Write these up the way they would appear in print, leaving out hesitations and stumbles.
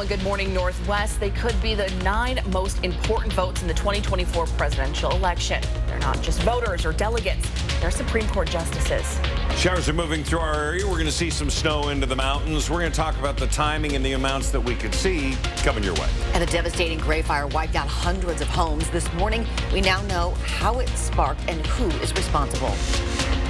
on Good Morning Northwest. They could be the 9 most important votes in the 2024 presidential election. They're not just voters or delegates, they're Supreme Court justices. Showers are moving through our area. We're going to see some snow into the mountains. We're going to talk about the timing and the amounts that we could see coming your way. And a devastating gray fire wiped out hundreds of homes this morning. We now know how it sparked and who is responsible.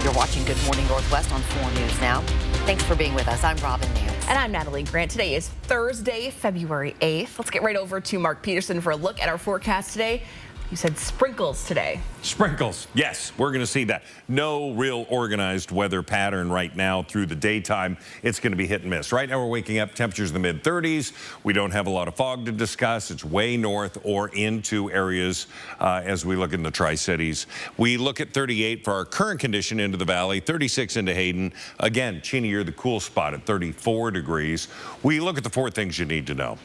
You're watching Good Morning Northwest on 4 News Now. Thanks for being with us. I'm Robin Nance. And I'm Natalie Grant. Today is Thursday, February 8th. Let's get right over to Mark Peterson for a look at our forecast today. You said sprinkles today. Sprinkles, yes, we're going to see that. No real organized weather pattern right now through the daytime. It's going to be hit and miss. Right now we're waking up, temperatures in the mid-30s. We don't have a lot of fog to discuss. It's way north or into areas as we look in the Tri-Cities. We look at 38 for our current condition into the valley, 36 into Hayden. Again, Cheney, you're the cool spot at 34 degrees. We look at the 4 things you need to know.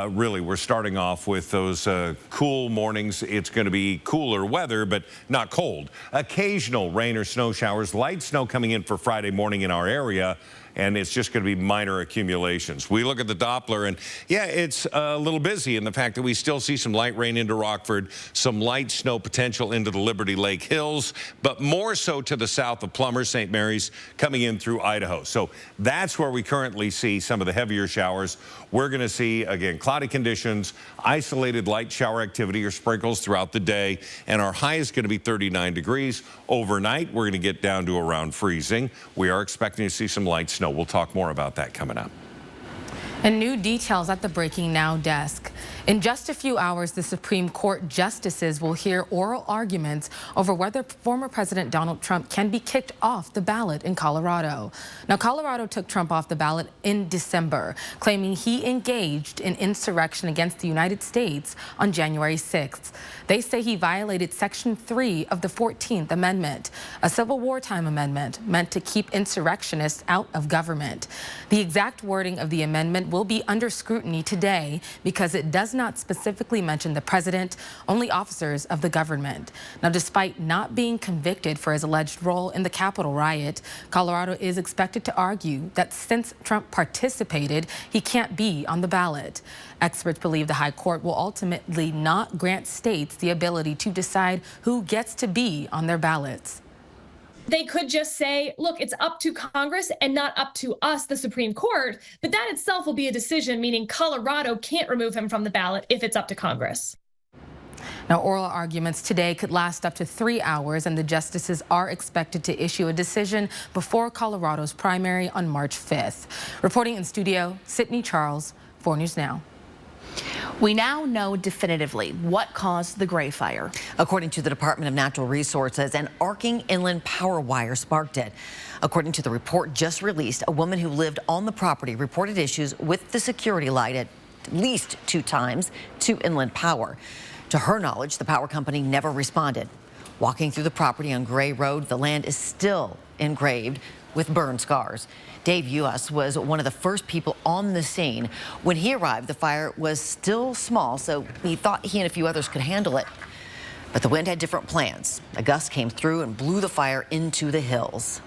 Really, we're starting off with those cool mornings. It's going to be cooler weather, but not cold. Occasional rain or snow showers, light snow coming in for Friday morning in our area, and it's just going to be minor accumulations. We look at the Doppler, and yeah, it's a little busy in the fact that we still see some light rain into Rockford, some light snow potential into the Liberty Lake Hills, but more so to the south of Plummer, St. Mary's, coming in through Idaho. So that's where we currently see some of the heavier showers. We're going to see, again, cloudy conditions, isolated light shower activity or sprinkles throughout the day, and our high is going to be 39 degrees. Overnight, we're going to get down to around freezing. We are expecting to see some light snow. We'll talk more about that coming up. And new details at the Breaking Now desk. In just a few hours, the Supreme Court justices will hear oral arguments over whether former President Donald Trump can be kicked off the ballot in Colorado. Now, Colorado took Trump off the ballot in December, claiming he engaged in insurrection against the United States on January 6th. They say he violated Section 3 of the 14th Amendment, a Civil Wartime amendment meant to keep insurrectionists out of government. The exact wording of the amendment will be under scrutiny today because it does not specifically mention the president, only officers of the government. Now, despite not being convicted for his alleged role in the Capitol riot, Colorado is expected to argue that since Trump participated, he can't be on the ballot. Experts believe the High Court will ultimately not grant states the ability to decide who gets to be on their ballots. They could just say, look, it's up to Congress and not up to us, the Supreme Court, but that itself will be a decision, meaning Colorado can't remove him from the ballot if it's up to Congress. Now, oral arguments today could last up to 3 hours, and the justices are expected to issue a decision before Colorado's primary on March 5th. Reporting in studio, Sydney Charles, 4 News Now. We now know definitively what caused the gray fire. According to the Department of Natural Resources, an arcing inland power wire sparked it. According to the report just released, a woman who lived on the property reported issues with the security light at least 2 times to Inland Power. To her knowledge, the power company never responded. Walking through the property on Gray Road, the land is still engraved with burn scars. Dave Uas was one of the first people on the scene. When he arrived, the fire was still small, so he thought he and a few others could handle it. But the wind had different plans. A gust came through and blew the fire into the hills.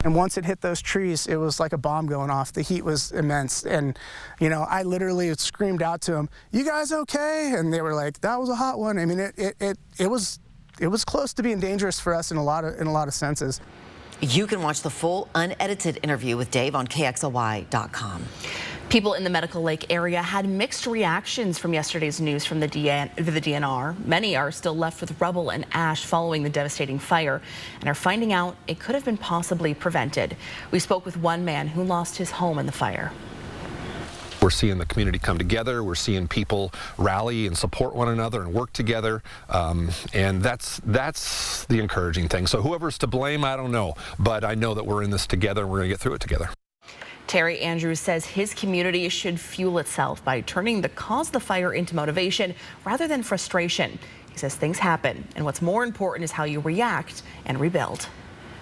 And once it hit those trees, it was like a bomb going off. The heat was immense. And, you know, I literally screamed out to them, "You guys okay?" And they were like, "That was a hot one." I mean, it was close to being dangerous for us in a lot of senses. You can watch the full unedited interview with Dave on KXLY.com. People in the Medical Lake area had mixed reactions from yesterday's news from the DNR. Many are still left with rubble and ash following the devastating fire and are finding out it could have been possibly prevented. We spoke with one man who lost his home in the fire. We're seeing the community come together. We're seeing people rally and support one another and work together. And that's the encouraging thing. So whoever's to blame, I don't know. But I know that we're in this together and we're going to get through it together. Terry Andrews says his community should fuel itself by turning the cause of the fire into motivation rather than frustration. He says things happen, and what's more important is how you react and rebuild.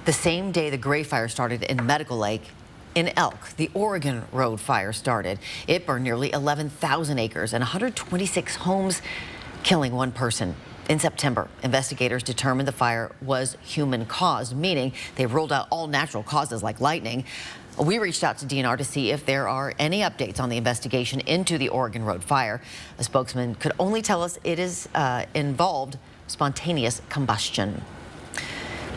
The same day the Gray Fire started in Medical Lake, in Elk, the Oregon Road fire started. It burned nearly 11,000 acres and 126 homes, killing 1 person. In September, investigators determined the fire was human-caused, meaning they ruled out all natural causes like lightning. We reached out to DNR to see if there are any updates on the investigation into the Oregon Road fire. A spokesman could only tell us it is involved spontaneous combustion.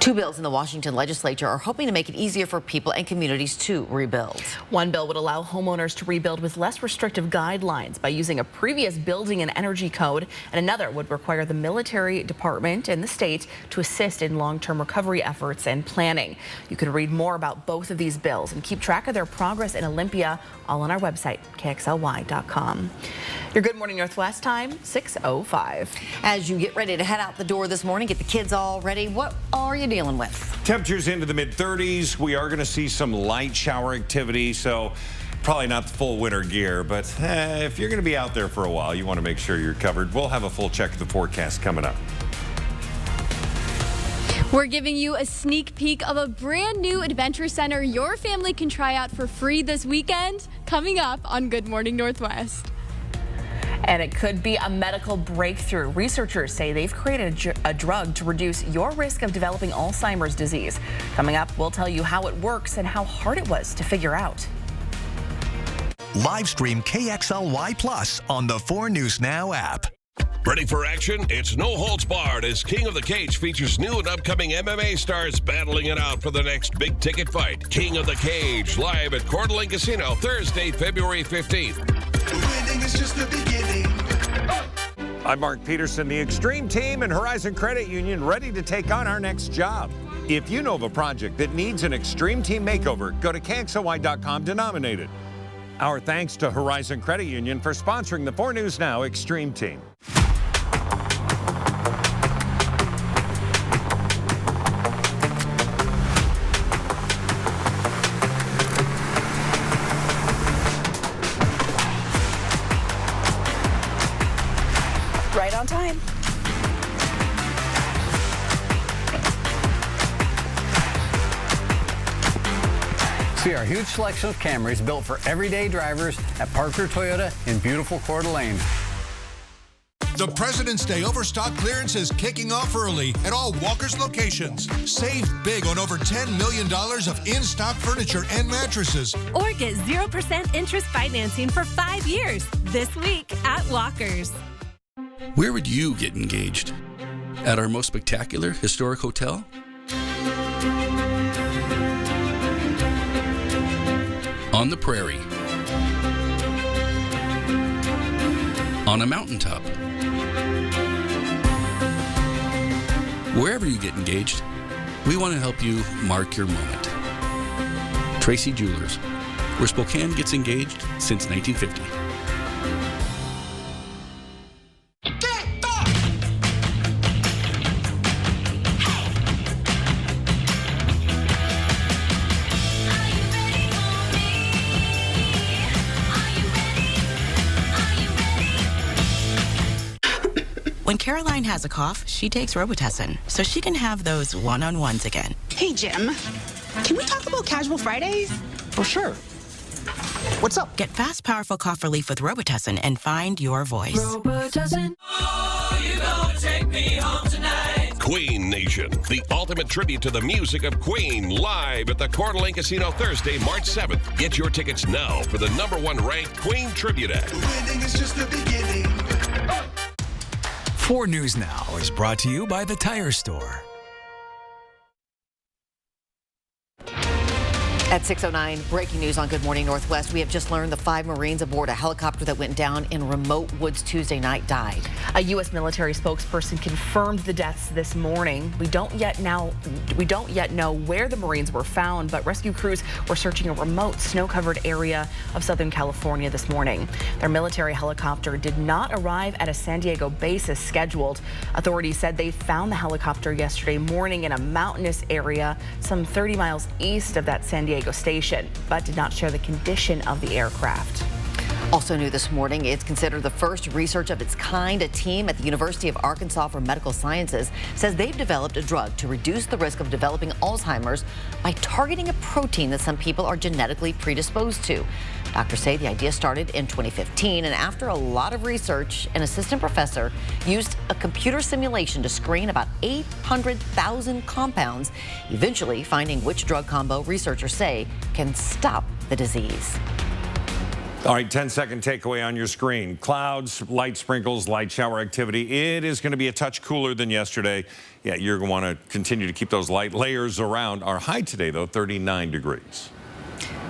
Two bills in the Washington legislature are hoping to make it easier for people and communities to rebuild. One bill would allow homeowners to rebuild with less restrictive guidelines by using a previous building and energy code, and another would require the military department and the state to assist in long-term recovery efforts and planning. You can read more about both of these bills and keep track of their progress in Olympia all on our website, KXLY.com. Your Good Morning Northwest time, 6:05. As you get ready to head out the door this morning, get the kids all ready, what are you dealing with? Temperatures into the mid-30s. We are going to see some light shower activity, so probably not the full winter gear, but if you're going to be out there for a while, you want to make sure you're covered. We'll have a full check of the forecast coming up. We're giving you a sneak peek of a brand new adventure center your family can try out for free this weekend, coming up on Good Morning Northwest. And it could be a medical breakthrough. Researchers say they've created a drug to reduce your risk of developing Alzheimer's disease. Coming up, we'll tell you how it works and how hard it was to figure out. Live stream KXLY Plus on the 4 News Now app. Ready for action? It's No Holds Barred as King of the Cage features new and upcoming MMA stars battling it out for the next big ticket fight. King of the Cage, live at Coeur d'Alene Casino, Thursday, February 15th. Winning is just the beginning. I'm Mark Peterson, the Extreme Team and Horizon Credit Union, ready to take on our next job. If you know of a project that needs an Extreme Team makeover, go to KXLY.com to nominate it. Our thanks to Horizon Credit Union for sponsoring the 4 News Now Extreme Team. Right on time. See our huge selection of Camrys built for everyday drivers at Parker Toyota in beautiful Coeur d'Alene. The President's Day Overstock clearance is kicking off early at all Walker's locations. Save big on over $10 million of in-stock furniture and mattresses. Or get 0% interest financing for 5 years this week at Walker's. Where would you get engaged? At our most spectacular historic hotel? On the prairie? On a mountaintop? Wherever you get engaged, we want to help you mark your moment. Tracy Jewelers, where Spokane gets engaged since 1950. When Caroline has a cough, she takes Robitussin, so she can have those one-on-ones again. Hey, Jim. Can we talk about Casual Fridays? Oh, sure. What's up? Get fast, powerful cough relief with Robitussin and find your voice. Robitussin. Oh, you gonna take me home tonight. Queen Nation, the ultimate tribute to the music of Queen, live at the Coeur d'Alene Casino Thursday, March 7th. Get your tickets now for the #1 ranked Queen Tribute Act. Winning is just the beginning. 4 News Now is brought to you by the Tire Store. At 6:09, breaking news on Good Morning Northwest. We have just learned the 5 Marines aboard a helicopter that went down in remote woods Tuesday night died. A U.S. military spokesperson confirmed the deaths this morning. We don't yet know where the Marines were found, but rescue crews were searching a remote snow-covered area of Southern California this morning. Their military helicopter did not arrive at a San Diego base as scheduled. Authorities said they found the helicopter yesterday morning in a mountainous area some 30 miles east of that San Diego station, but did not share the condition of the aircraft. Also new this morning, it's considered the first research of its kind. A team at the University of Arkansas for Medical Sciences says they've developed a drug to reduce the risk of developing Alzheimer's by targeting a protein that some people are genetically predisposed to. Doctors say the idea started in 2015, and after a lot of research, an assistant professor used a computer simulation to screen about 800,000 compounds, eventually finding which drug combo researchers say can stop the disease. All right, 10-second takeaway on your screen. Clouds, light sprinkles, light shower activity. It is going to be a touch cooler than yesterday. Yeah, you're going to want to continue to keep those light layers around. Our high today, though, 39 degrees.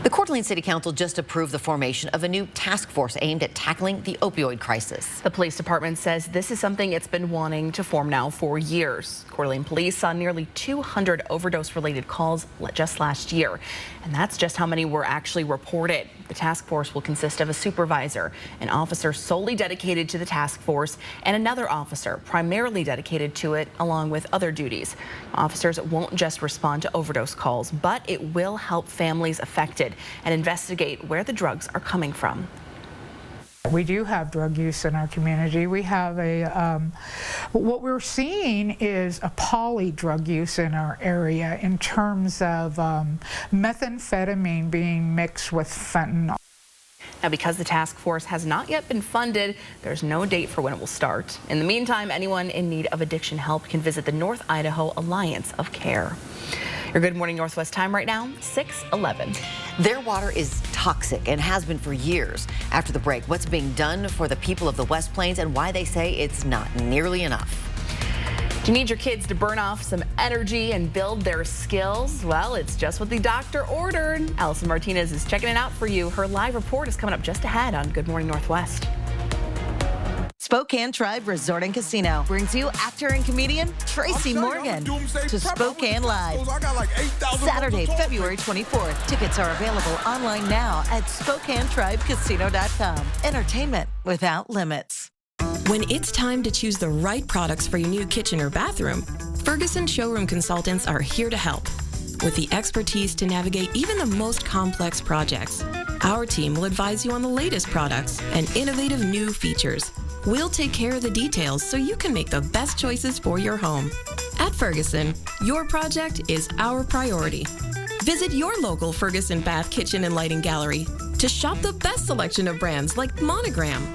The Coeur d'Alene City Council just approved the formation of a new task force aimed at tackling the opioid crisis. The police department says this is something it's been wanting to form now for years. Coeur d'Alene police saw nearly 200 overdose-related calls just last year, and that's just how many were actually reported. The task force will consist of a supervisor, an officer solely dedicated to the task force, and another officer primarily dedicated to it, along with other duties. Officers won't just respond to overdose calls, but it will help families affected and investigate where the drugs are coming from. We do have drug use in our community. We have what we're seeing is a poly drug use in our area in terms of methamphetamine being mixed with fentanyl. Now, because the task force has not yet been funded, there's no date for when it will start. In the meantime, anyone in need of addiction help can visit the North Idaho Alliance of Care. Your Good Morning Northwest time right now, 6:11. Their water is toxic and has been for years. After the break, what's being done for the people of the West Plains and why they say it's not nearly enough. Do you need your kids to burn off some energy and build their skills? Well, it's just what the doctor ordered. Allison Martinez is checking it out for you. Her live report is coming up just ahead on Good Morning Northwest. Spokane Tribe Resort and Casino brings you actor and comedian Tracy Morgan to Spokane Live. Saturday, February 24th. Tickets are available online now at SpokaneTribeCasino.com. Entertainment without limits. When it's time to choose the right products for your new kitchen or bathroom, Ferguson Showroom Consultants are here to help. With the expertise to navigate even the most complex projects, our team will advise you on the latest products and innovative new features. We'll take care of the details so you can make the best choices for your home. At Ferguson, your project is our priority. Visit your local Ferguson Bath Kitchen and Lighting Gallery to shop the best selection of brands like Monogram.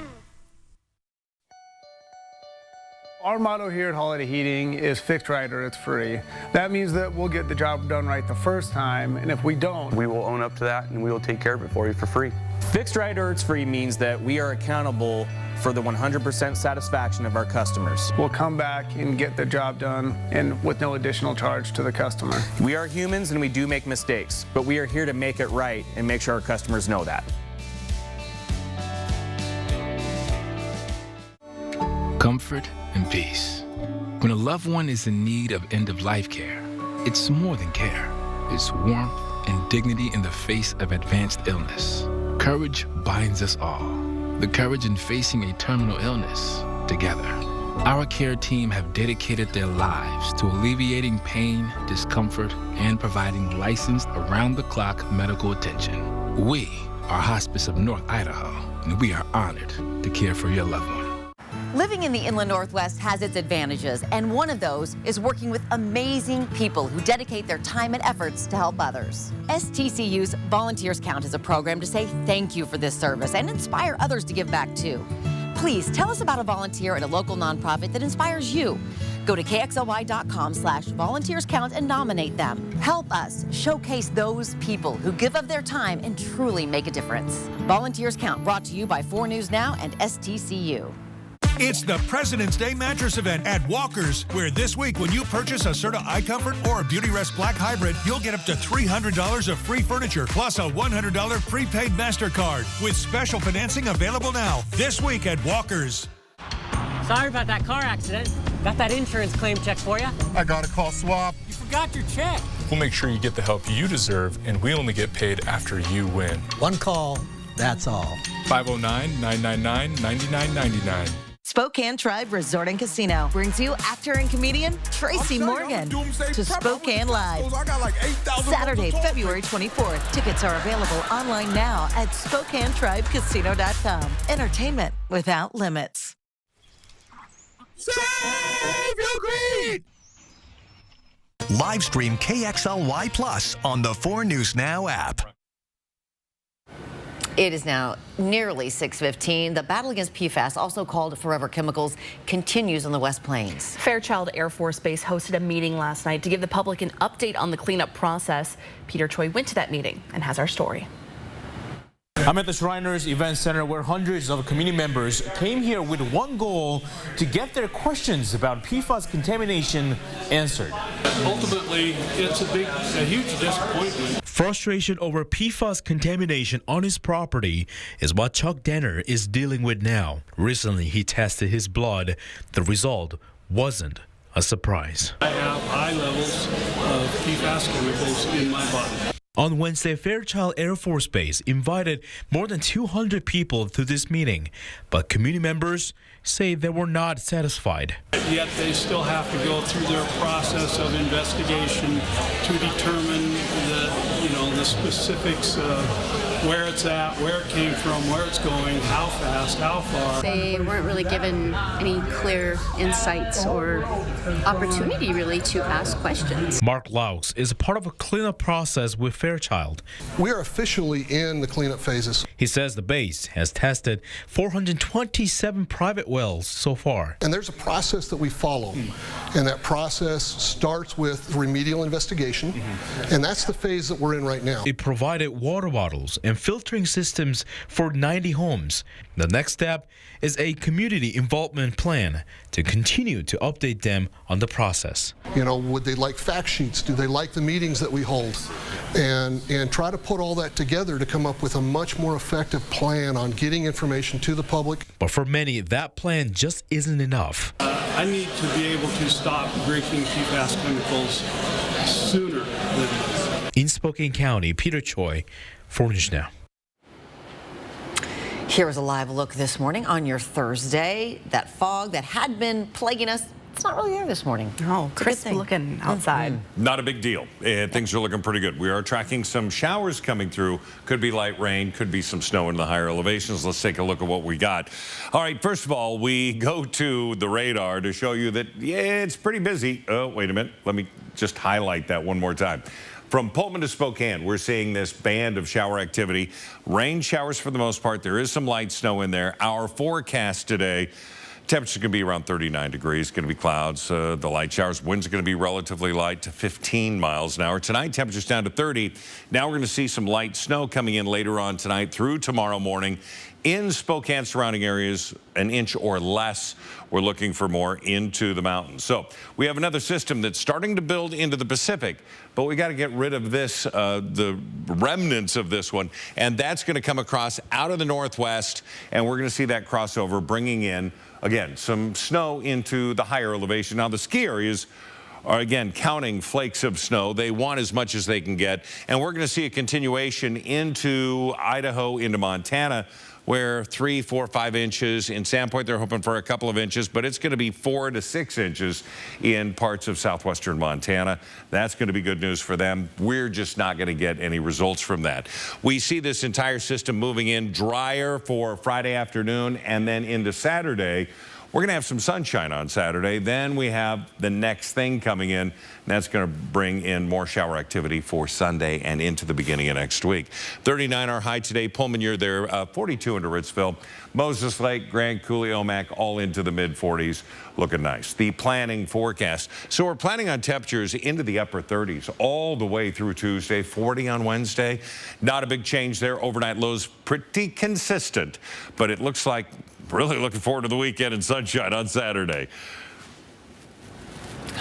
Our motto here at Holiday Heating is fixed right or it's free. That means that we'll get the job done right the first time, and if we don't, we will own up to that and we will take care of it for you for free. Fixed right or it's free means that we are accountable for the 100% satisfaction of our customers. We'll come back and get the job done and with no additional charge to the customer. We are humans and we do make mistakes, but we are here to make it right and make sure our customers know that. Comfort and peace. When a loved one is in need of end-of-life care, it's more than care. It's warmth and dignity in the face of advanced illness. Courage binds us all. The courage in facing a terminal illness together. Our care team have dedicated their lives to alleviating pain, discomfort, and providing licensed around-the-clock medical attention. We are Hospice of North Idaho, and we are honored to care for your loved one. Living in the Inland Northwest has its advantages, and one of those is working with amazing people who dedicate their time and efforts to help others. STCU's Volunteers Count is a program to say thank you for this service and inspire others to give back too. Please tell us about a volunteer at a local nonprofit that inspires you. Go to KXLY.com/volunteerscount and nominate them. Help us showcase those people who give of their time and truly make a difference. Volunteers Count, brought to you by 4 News Now and STCU. It's the President's Day mattress event at Walker's, where this week when you purchase a Serta iComfort or a Beautyrest Black Hybrid, you'll get up to $300 of free furniture plus a $100 prepaid MasterCard with special financing available now this week at Walker's. Sorry about that car accident. Got that insurance claim check for you. I got a call swap. You forgot your check. We'll make sure you get the help you deserve, and we only get paid after you win. One call, that's all. 509-999-9999. Spokane Tribe Resort and Casino brings you actor and comedian Tracy Morgan to Spokane Live. Saturday, February 24th. Tickets are available online now at SpokaneTribeCasino.com. Entertainment without limits. Save your greed! Live stream KXLY Plus on the 4 News Now app. It is now nearly 6:15. The battle against PFAS, also called forever chemicals, continues on the West Plains. Fairchild Air Force Base hosted a meeting last night to give the public an update on the cleanup process. Peter Choi went to that meeting and has our story. I'm at the Shriners Event Center where hundreds of community members came here with one goal: to get their questions about PFAS contamination answered. Ultimately, it's a huge disappointment. Frustration over PFAS contamination on his property is what Chuck Denner is dealing with now. Recently, he tested his blood. The result wasn't a surprise. I have high levels of PFAS chemicals in my body. On Wednesday, Fairchild Air Force Base invited more than 200 people to this meeting, but community members say they were not satisfied. Yet they still have to go through their process of investigation to determine the specifics of where it's at, where it came from, where it's going, how fast, how far. They weren't really given any clear insights or opportunity really to ask questions. Mark Laux is a part of a cleanup process with Fairchild. We are officially in the cleanup phases. He says the base has tested 427 private wells so far. And there's a process that we follow, and that process starts with remedial investigation, and that's the phase that we're in right now. It provided water bottles and filtering systems for 90 homes. The next step is a community involvement plan to continue to update them on the process. Would they like fact sheets? Do they like the meetings that we hold? And try to put all that together to come up with a much more effective plan on getting information to the public. But for many, that plan just isn't enough. I need to be able to stop drinking PFAS chemicals sooner than in Spokane County, Peter Choi, 4 News Now. Here is a live look this morning on your Thursday. That fog that had been plaguing us, it's not really there this morning. No, crisp looking outside. Not a big deal. Things are looking pretty good. We are tracking some showers coming through. Could be light rain, could be some snow in the higher elevations. Let's take a look at what we got. All right, first of all, we go to the radar to show you that, it's pretty busy. Oh, wait a minute. Let me just highlight that one more time. From Pullman to Spokane, we're seeing this band of shower activity. Rain showers for the most part. There is some light snow in there. Our forecast today, temperature going to be around 39 degrees. Going to be clouds. The light showers. Winds are going to be relatively light to 15 miles an hour. Tonight, temperature's down to 30. Now we're going to see some light snow coming in later on tonight through tomorrow morning. In Spokane surrounding areas, an inch or less. We're looking for more into the mountains. So we have another system that's starting to build into the Pacific, but we got to get rid of this, the remnants of this one, and that's going to come across out of the northwest, and we're going to see that crossover bringing in, again, some snow into the higher elevation. Now the ski areas are again counting flakes of snow. They want as much as they can get, and we're going to see a continuation into Idaho, into Montana, where 3, 4, 5 inches. In Sandpoint, they're hoping for a couple of inches, but it's going to be 4 to 6 inches in parts of southwestern Montana. That's going to be good news for them. We're just not going to get any results from that. We see this entire system moving in drier for Friday afternoon and then into Saturday. We're going to have some sunshine on Saturday. Then we have the next thing coming in, and that's going to bring in more shower activity for Sunday and into the beginning of next week. 39 our high today. Pullman, you're there. 42 into Ritzville. Moses Lake, Grand Coulee, Omak, all into the mid-40s. Looking nice. The planning forecast. So we're planning on temperatures into the upper 30s all the way through Tuesday. 40 on Wednesday. Not a big change there. Overnight lows pretty consistent, but it looks like really looking forward to the weekend and sunshine on Saturday.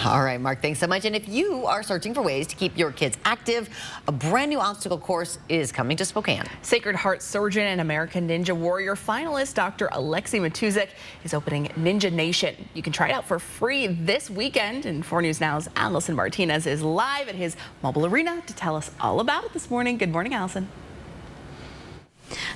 All right, Mark, thanks so much. And if you are searching for ways to keep your kids active, a brand new obstacle course is coming to Spokane. Sacred Heart surgeon and American Ninja Warrior finalist Dr. Alexei Matuzik is opening Ninja Nation. You can try it out for free this weekend. And 4 News Now's Allison Martinez is live at his mobile arena to tell us all about it this morning. Good morning, Allison.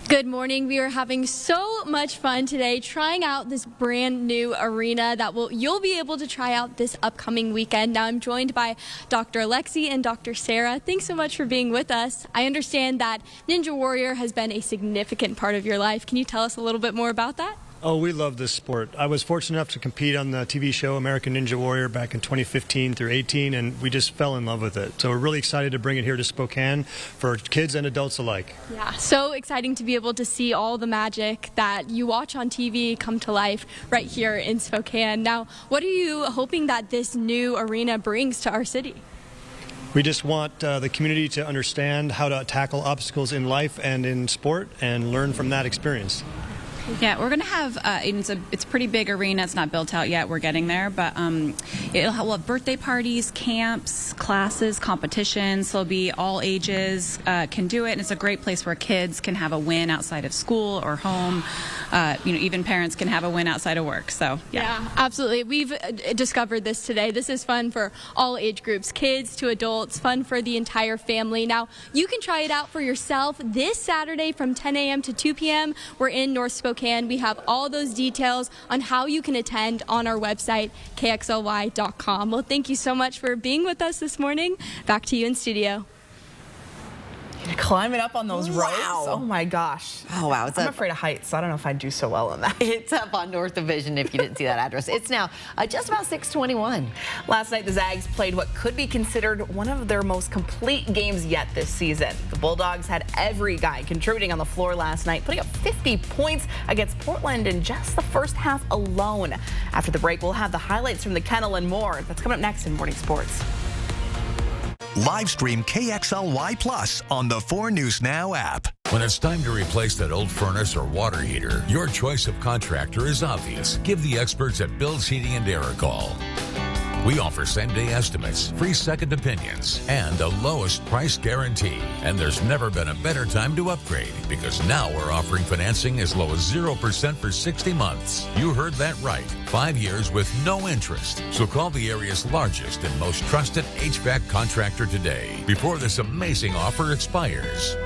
Good morning. We are having so much fun today trying out this brand new arena that you'll be able to try out this upcoming weekend. Now I'm joined by Dr. Alexi and Dr. Sarah. Thanks so much for being with us. I understand that Ninja Warrior has been a significant part of your life. Can you tell us a little bit more about that? Oh, we love this sport. I was fortunate enough to compete on the TV show American Ninja Warrior back in 2015 through 18, and we just fell in love with it. So we're really excited to bring it here to Spokane for kids and adults alike. Yeah, so exciting to be able to see all the magic that you watch on TV come to life right here in Spokane. Now, what are you hoping that this new arena brings to our city? We just want the community to understand how to tackle obstacles in life and in sport and learn from that experience. Yeah, we're going to have, it's a pretty big arena. It's not built out yet. We're getting there. But we'll have birthday parties, camps, classes, competitions. So it'll be all ages can do it. And it's a great place where kids can have a win outside of school or home. Even parents can have a win outside of work. So, yeah, absolutely. We've discovered this today. This is fun for all age groups, kids to adults, fun for the entire family. Now, you can try it out for yourself this Saturday from 10 a.m. to 2 p.m. We're in North Spokane. We have all those details on how you can attend on our website, KXLY.com. Well, thank you so much for being with us this morning. Back to you in studio. Climbing up on those ropes. Oh my gosh. Oh wow. I'm afraid of heights, so I don't know if I'd do so well on that. It's up on North Division if you didn't see that address. It's now just about 6:21. Last night the Zags played what could be considered one of their most complete games yet this season. The Bulldogs had every guy contributing on the floor last night, putting up 50 points against Portland in just the first half alone. After the break, we'll have the highlights from the Kennel and more. That's coming up next in Morning Sports. Live stream KXLY Plus on the 4 News Now app. When it's time to replace that old furnace or water heater, your choice of contractor is obvious. Give the experts at Bill's Heating and Air a call. We offer same-day estimates, free second opinions, and the lowest price guarantee. And there's never been a better time to upgrade, because now we're offering financing as low as 0% for 60 months. You heard that right. 5 years with no interest. So call the area's largest and most trusted HVAC contractor today, before this amazing offer expires.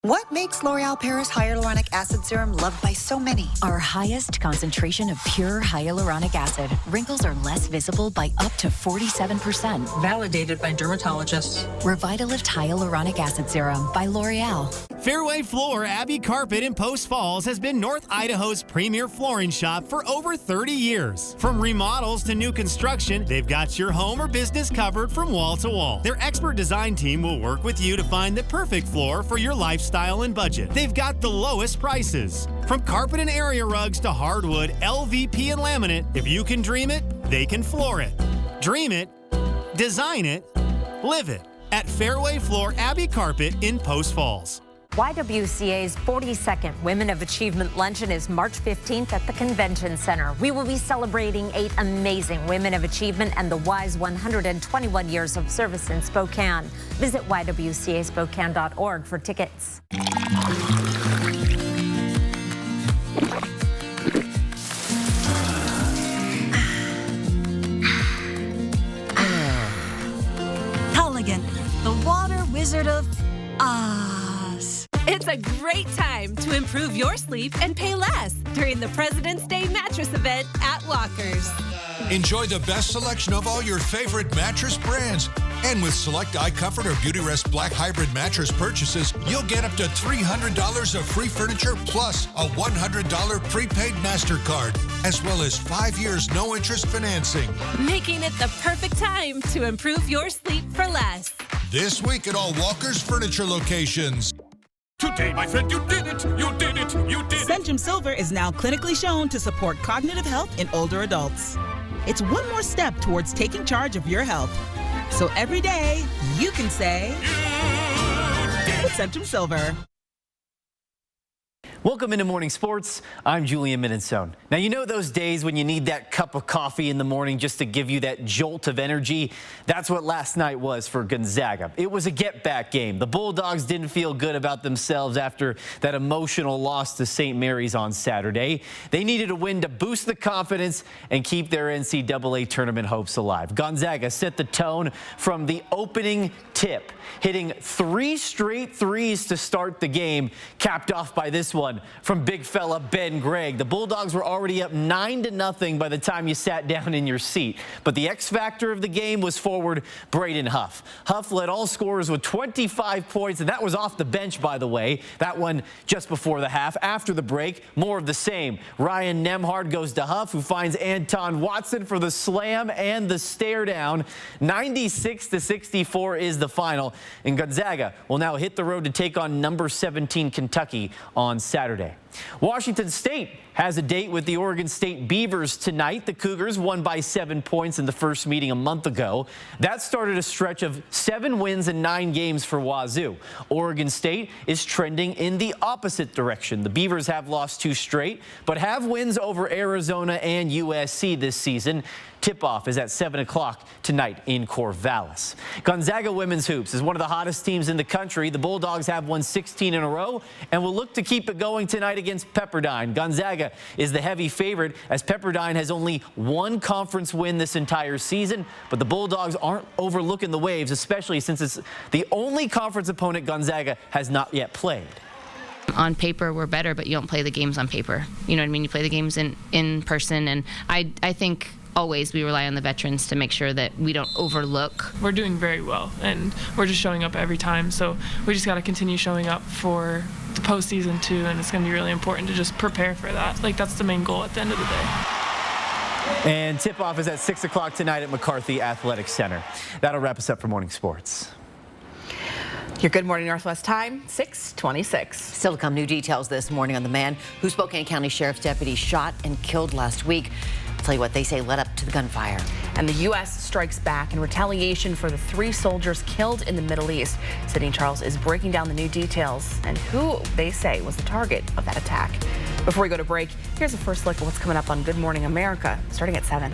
What makes L'Oreal Paris Hyaluronic Acid Serum loved by so many? Our highest concentration of pure hyaluronic acid. Wrinkles are less visible by up to 47%. Validated by dermatologists. Revitalift Hyaluronic Acid Serum by L'Oreal. Fairway Floor Abbey Carpet in Post Falls has been North Idaho's premier flooring shop for over 30 years. From remodels to new construction, they've got your home or business covered from wall to wall. Their expert design team will work with you to find the perfect floor for your lifestyle and budget. They've got the lowest prices. From carpet and area rugs to hardwood, LVP and laminate, if you can dream it, they can floor it. Dream it, design it, live it. At Fairway Floor Abbey Carpet in Post Falls. YWCA's 42nd Women of Achievement Luncheon is March 15th at the Convention Center. We will be celebrating 8 amazing women of achievement and the Y's 121 years of service in Spokane. Visit ywcaspokane.org for tickets. Culligan, the water wizard of Oz. It's a great time to improve your sleep and pay less during the President's Day mattress event at Walker's. Enjoy the best selection of all your favorite mattress brands. And with select iComfort or Beautyrest Black Hybrid mattress purchases, you'll get up to $300 of free furniture plus a $100 prepaid MasterCard, as well as 5 years no-interest financing. Making it the perfect time to improve your sleep for less. This week at all Walker's Furniture locations. Today, my friend, you did it! You did it! You did it! Centrum Silver is now clinically shown to support cognitive health in older adults. It's one more step towards taking charge of your health. So every day, you can say, with Centrum Silver. Welcome into Morning Sports. I'm Julian Minnesone. Now, you know those days when you need that cup of coffee in the morning just to give you that jolt of energy? That's what last night was for Gonzaga. It was a get-back game. The Bulldogs didn't feel good about themselves after that emotional loss to St. Mary's on Saturday. They needed a win to boost the confidence and keep their NCAA tournament hopes alive. Gonzaga set the tone from the opening tip, hitting 3 straight threes to start the game, capped off by this one from big fella Ben Gregg. The Bulldogs were already up 9-0 by the time you sat down in your seat. But the X factor of the game was forward Braden Huff. Huff led all scorers with 25 points, and that was off the bench, by the way. That one just before the half. After the break, more of the same. Ryan Nembhard goes to Huff, who finds Anton Watson for the slam and the stare down. 96-64 is the final, and Gonzaga will now hit the road to take on number 17 Kentucky on Saturday. Washington State has a date with the Oregon State Beavers tonight. The Cougars won by 7 points in the first meeting a month ago. That started a stretch of 7 wins in 9 games for Wazoo. Oregon State is trending in the opposite direction. The Beavers have lost 2 straight, but have wins over Arizona and USC this season. Tip-off is at 7 o'clock tonight in Corvallis. Gonzaga women's hoops is one of the hottest teams in the country. The Bulldogs have won 16 in a row and will look to keep it going tonight against Pepperdine. Gonzaga is the heavy favorite as Pepperdine has only 1 conference win this entire season, but the Bulldogs aren't overlooking the waves, especially since it's the only conference opponent Gonzaga has not yet played. On paper, we're better, but you don't play the games on paper. You know what I mean? You play the games in person, and I think always we rely on the veterans to make sure that we don't overlook. We're doing very well, and we're just showing up every time, so we just got to continue showing up for the postseason too, and it's going to be really important to just prepare for that. Like, that's the main goal at the end of the day. And tip-off is at 6 o'clock tonight at McCarthy Athletic Center. That'll wrap us up for Morning Sports. Your Good Morning Northwest time, 6:26. Still to come, new details this morning on the man who Spokane County Sheriff's deputy shot and killed last week. I'll tell you what they say led up to the gunfire. And the U.S. strikes back in retaliation for the 3 soldiers killed in the Middle East. Sydney Charles is breaking down the new details and who they say was the target of that attack. Before we go to break, here's a first look at what's coming up on Good Morning America, starting at 7.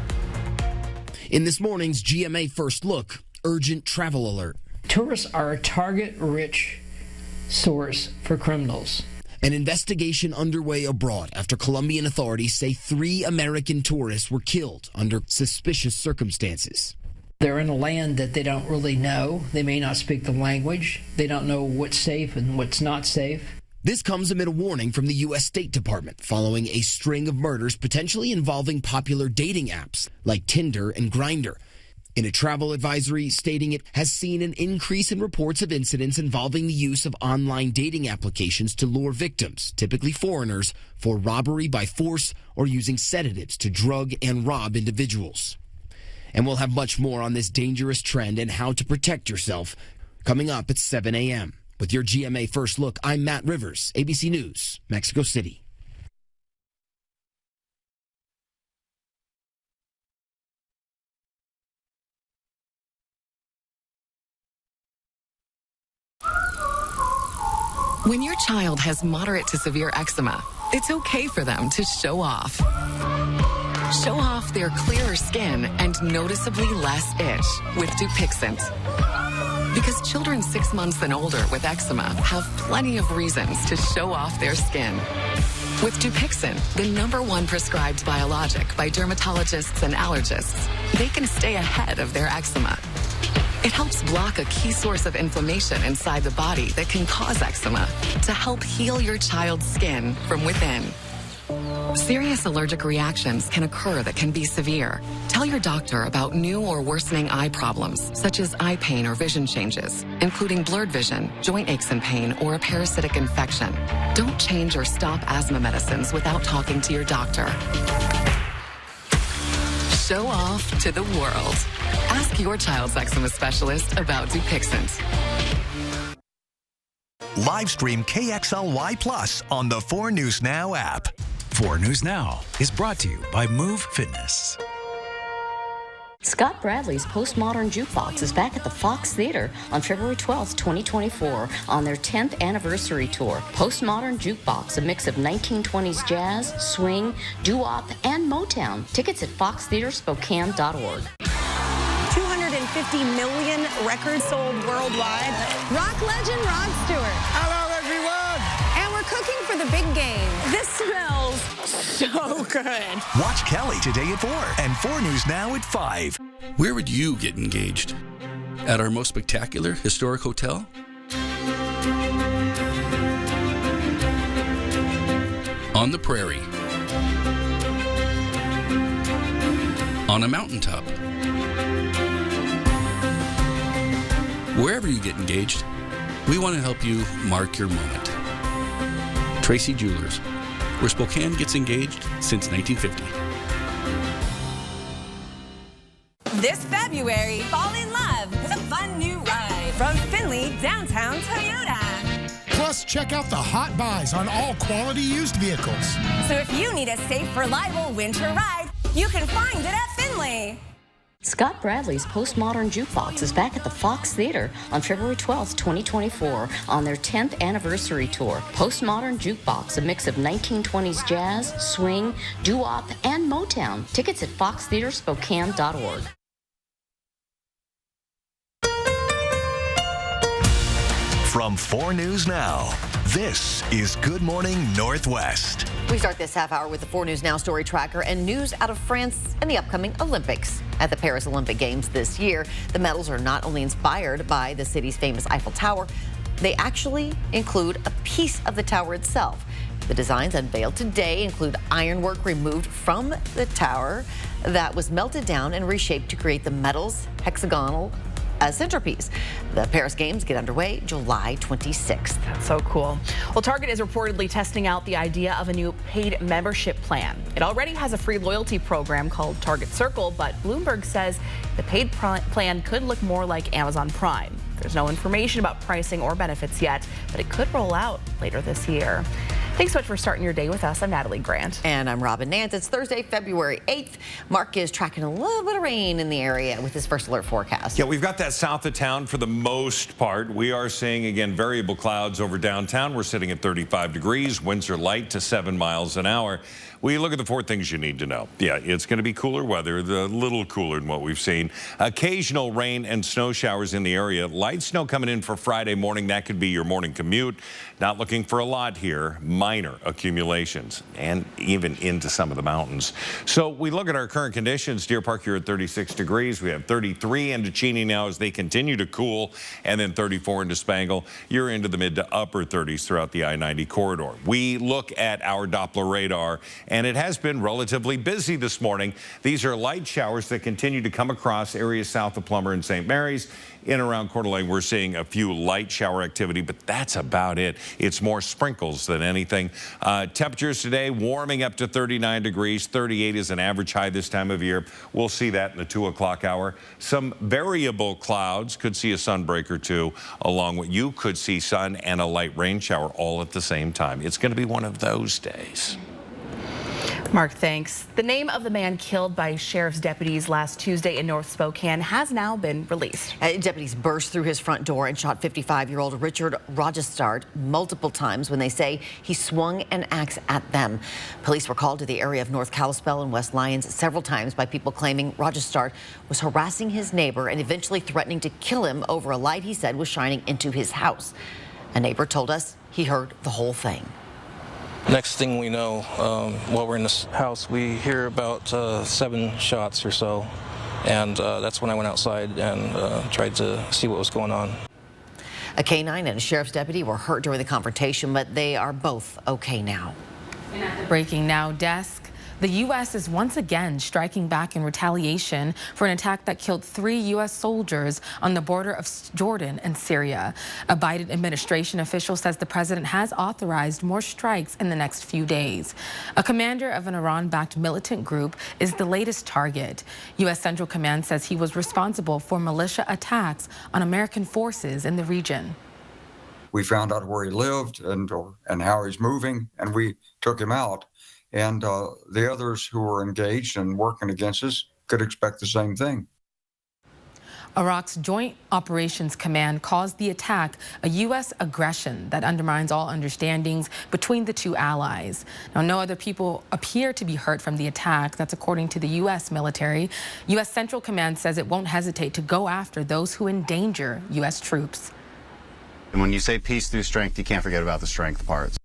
In this morning's GMA First Look, urgent travel alert. Tourists are a target-rich source for criminals. An investigation underway abroad after Colombian authorities say 3 American tourists were killed under suspicious circumstances. They're in a land that they don't really know. They may not speak the language. They don't know what's safe and what's not safe. This comes amid a warning from the U.S. State Department following a string of murders potentially involving popular dating apps like Tinder and Grindr. In a travel advisory stating it has seen an increase in reports of incidents involving the use of online dating applications to lure victims, typically foreigners, for robbery by force or using sedatives to drug and rob individuals. And we'll have much more on this dangerous trend and how to protect yourself coming up at 7 a.m. With your GMA First Look, I'm Matt Rivers, ABC News, Mexico City. When your child has moderate to severe eczema, it's okay for them to show off. Show off their clearer skin and noticeably less itch with Dupixent. Because children 6 months and older with eczema have plenty of reasons to show off their skin. With Dupixent, the #1 prescribed biologic by dermatologists and allergists, they can stay ahead of their eczema. It helps block a key source of inflammation inside the body that can cause eczema to help heal your child's skin from within. Serious allergic reactions can occur that can be severe. Tell your doctor about new or worsening eye problems, such as eye pain or vision changes, including blurred vision, joint aches and pain, or a parasitic infection. Don't change or stop asthma medicines without talking to your doctor. Show off to the world. Ask your child's eczema specialist about Dupixent. Live stream KXLY Plus on the 4 News Now app. 4 News Now is brought to you by Move Fitness. Scott Bradley's Postmodern Jukebox is back at the Fox Theater on February 12th, 2024, on their 10th anniversary tour. Postmodern Jukebox, a mix of 1920s jazz, swing, doo-wop, and Motown. Tickets at foxtheaterspokane.org. 250 million records sold worldwide. Rock legend Rod Stewart. Hello, everyone. And we're cooking for the big game. This smells so good. Watch Kelly today at 4 and 4 News Now at 5. Where would you get engaged? At our most spectacular historic hotel? On the prairie? On a mountaintop? Wherever you get engaged, we want to help you mark your moment. Tracy Jewelers, where Spokane gets engaged since 1950. This February, fall in love with a fun new ride from Findlay Downtown Toyota. Plus, check out the hot buys on all quality used vehicles. So if you need a safe, reliable winter ride, you can find it at Findlay. Scott Bradley's Postmodern Jukebox is back at the Fox Theater on February 12th, 2024, on their 10th anniversary tour. Postmodern Jukebox, a mix of 1920s jazz, swing, doo-wop, and Motown. Tickets at foxtheaterspokane.org. From 4 News Now, this is Good Morning Northwest. We start this half hour with the 4 News Now story tracker and news out of France and the upcoming Olympics. At the Paris Olympic Games this year, the medals are not only inspired by the city's famous Eiffel Tower, they actually include a piece of the tower itself. The designs unveiled today include ironwork removed from the tower that was melted down and reshaped to create the medal's hexagonal centerpiece. The Paris Games get underway July 26th. That's so cool. Well, Target is reportedly testing out the idea of a new paid membership plan. It already has a free loyalty program called Target Circle, but Bloomberg says the paid plan could look more like Amazon Prime. There's no information about pricing or benefits yet, but it could roll out later this year. Thanks so much for starting your day with us. I'm Natalie Grant. And I'm Robin Nance. It's Thursday, February 8th. Mark is tracking a little bit of rain in the area with his first alert forecast. Yeah, we've got that south of town for the most part. We are seeing, again, variable clouds over downtown. We're sitting at 35 degrees. Winds are light to 7 miles an hour. We look at the 4 things you need to know. Yeah, it's going to be cooler weather, a little cooler than what we've seen. Occasional rain and snow showers in the area. Light snow coming in for Friday morning. That could be your morning commute. Not looking for a lot here. Minor accumulations and even into some of the mountains. So we look at our current conditions. Deer Park, you're at 36 degrees. We have 33 into Cheney now as they continue to cool, and then 34 into Spangle. You're into the mid to upper 30s throughout the I-90 corridor. We look at our Doppler radar, and it has been relatively busy this morning. These are light showers that continue to come across areas south of Plummer and St. Mary's. In around Coeur d'Alene, we're seeing a few light shower activity, but that's about it. It's more sprinkles than anything. Temperatures today warming up to 39 degrees. 38 is an average high this time of year. We'll see that in the 2 o'clock hour. Some variable clouds. Could see a sunbreak or two, along with you could see sun and a light rain shower all at the same time. It's going to be one of those days. Mark, thanks. The name of the man killed by sheriff's deputies last Tuesday in North Spokane has now been released. Deputies burst through his front door and shot 55-year-old Richard Rajastart multiple times when they say he swung an axe at them. Police were called to the area of North Kalispell and West Lyons several times by people claiming Rajastart was harassing his neighbor and eventually threatening to kill him over a light he said was shining into his house. A neighbor told us he heard the whole thing. Next thing we know, while we're in this house, we hear about 7 shots or so, and that's when I went outside and tried to see what was going on. A K-9 and a sheriff's deputy were hurt during the confrontation, but they are both okay now. Breaking now desk. The U.S. is once again striking back in retaliation for an attack that killed 3 U.S. soldiers on the border of Jordan and Syria. A Biden administration official says the president has authorized more strikes in the next few days. A commander of an Iran-backed militant group is the latest target. U.S. Central Command says he was responsible for militia attacks on American forces in the region. We found out where he lived and how he's moving, and we took him out. And the others who were engaged and working against us could expect the same thing. Iraq's Joint Operations Command calls the attack a U.S. aggression that undermines all understandings between the two allies. Now, no other people appear to be hurt from the attack. That's according to the U.S. military. U.S. Central Command says it won't hesitate to go after those who endanger U.S. troops. And when you say peace through strength, you can't forget about the strength parts.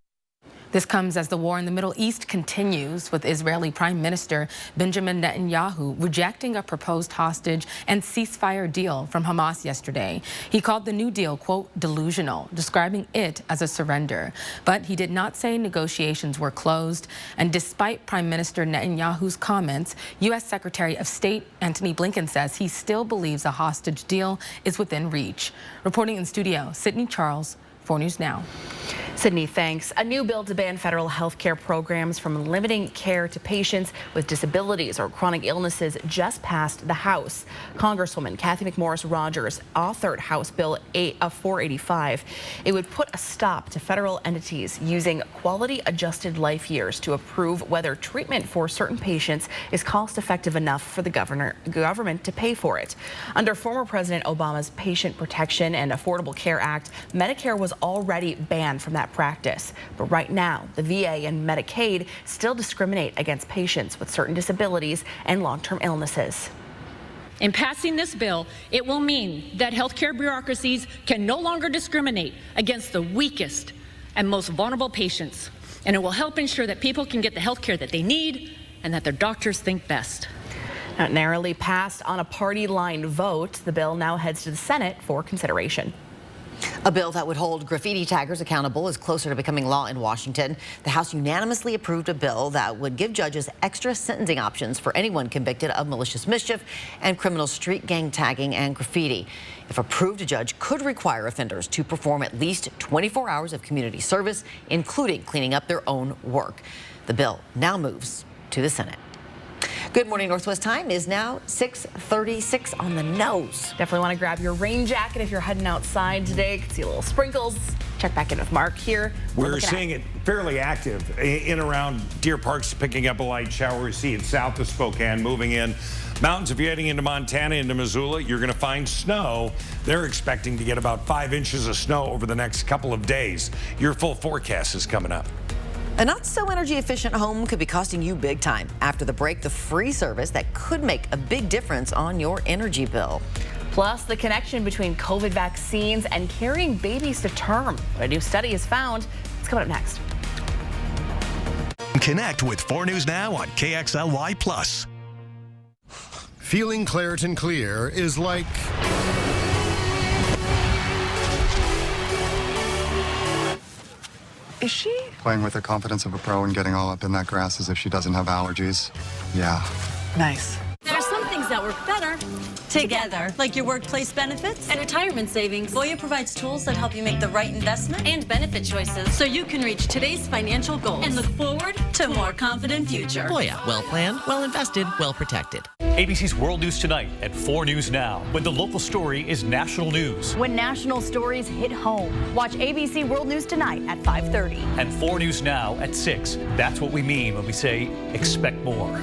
This comes as the war in the Middle East continues, with Israeli Prime Minister Benjamin Netanyahu rejecting a proposed hostage and ceasefire deal from Hamas yesterday. He called the new deal, quote, delusional, describing it as a surrender. But he did not say negotiations were closed. And despite Prime Minister Netanyahu's comments, U.S. Secretary of State Antony Blinken says he still believes a hostage deal is within reach. Reporting in studio, Sydney Charles, 4 News Now. Sydney, thanks. A new bill to ban federal health care programs from limiting care to patients with disabilities or chronic illnesses just passed the House. Congresswoman Cathy McMorris Rodgers authored House Bill 485. It would put a stop to federal entities using quality-adjusted life years to approve whether treatment for certain patients is cost-effective enough for the government to pay for it. Under former President Obama's Patient Protection and Affordable Care Act, Medicare was already banned from that practice. But right now, the VA and Medicaid still discriminate against patients with certain disabilities and long-term illnesses. In passing this bill, it will mean that healthcare bureaucracies can no longer discriminate against the weakest and most vulnerable patients. And it will help ensure that people can get the health care that they need and that their doctors think best. Now, narrowly passed on a party line vote, the bill now heads to the Senate for consideration. A bill that would hold graffiti taggers accountable is closer to becoming law in Washington. The House unanimously approved a bill that would give judges extra sentencing options for anyone convicted of malicious mischief and criminal street gang tagging and graffiti. If approved, a judge could require offenders to perform at least 24 hours of community service, including cleaning up their own work. The bill now moves to the Senate. Good morning. Northwest time is now 6:36 on the nose. Definitely want to grab your rain jacket if you're heading outside today. You can see a little sprinkles. Check back in with Mark here. We're seeing it fairly active in around Deer Park's picking up a light shower. See it south of Spokane moving in. Mountains, if you're heading into Montana, into Missoula, you're going to find snow. They're expecting to get about 5 inches of snow over the next couple of days. Your full forecast is coming up. A not so energy efficient home could be costing you big time. After the break, the free service that could make a big difference on your energy bill. Plus, the connection between COVID vaccines and carrying babies to term. What a new study has found. It's coming up next. Connect with 4 News Now on KXLY+. Feeling Claritin Clear is like... Is she? Playing with the confidence of a pro and getting all up in that grass as if she doesn't have allergies. Yeah. Nice. There are some things that work better together, like your workplace benefits and retirement savings. Voya provides tools that help you make the right investment and benefit choices so you can reach today's financial goals and look forward to a more confident future. Voya, well planned, well invested, well protected. ABC's World News Tonight at 4 News Now, when the local story is national news. When national stories hit home. Watch ABC World News Tonight at 5:30. And 4 News Now at 6. That's what we mean when we say expect more.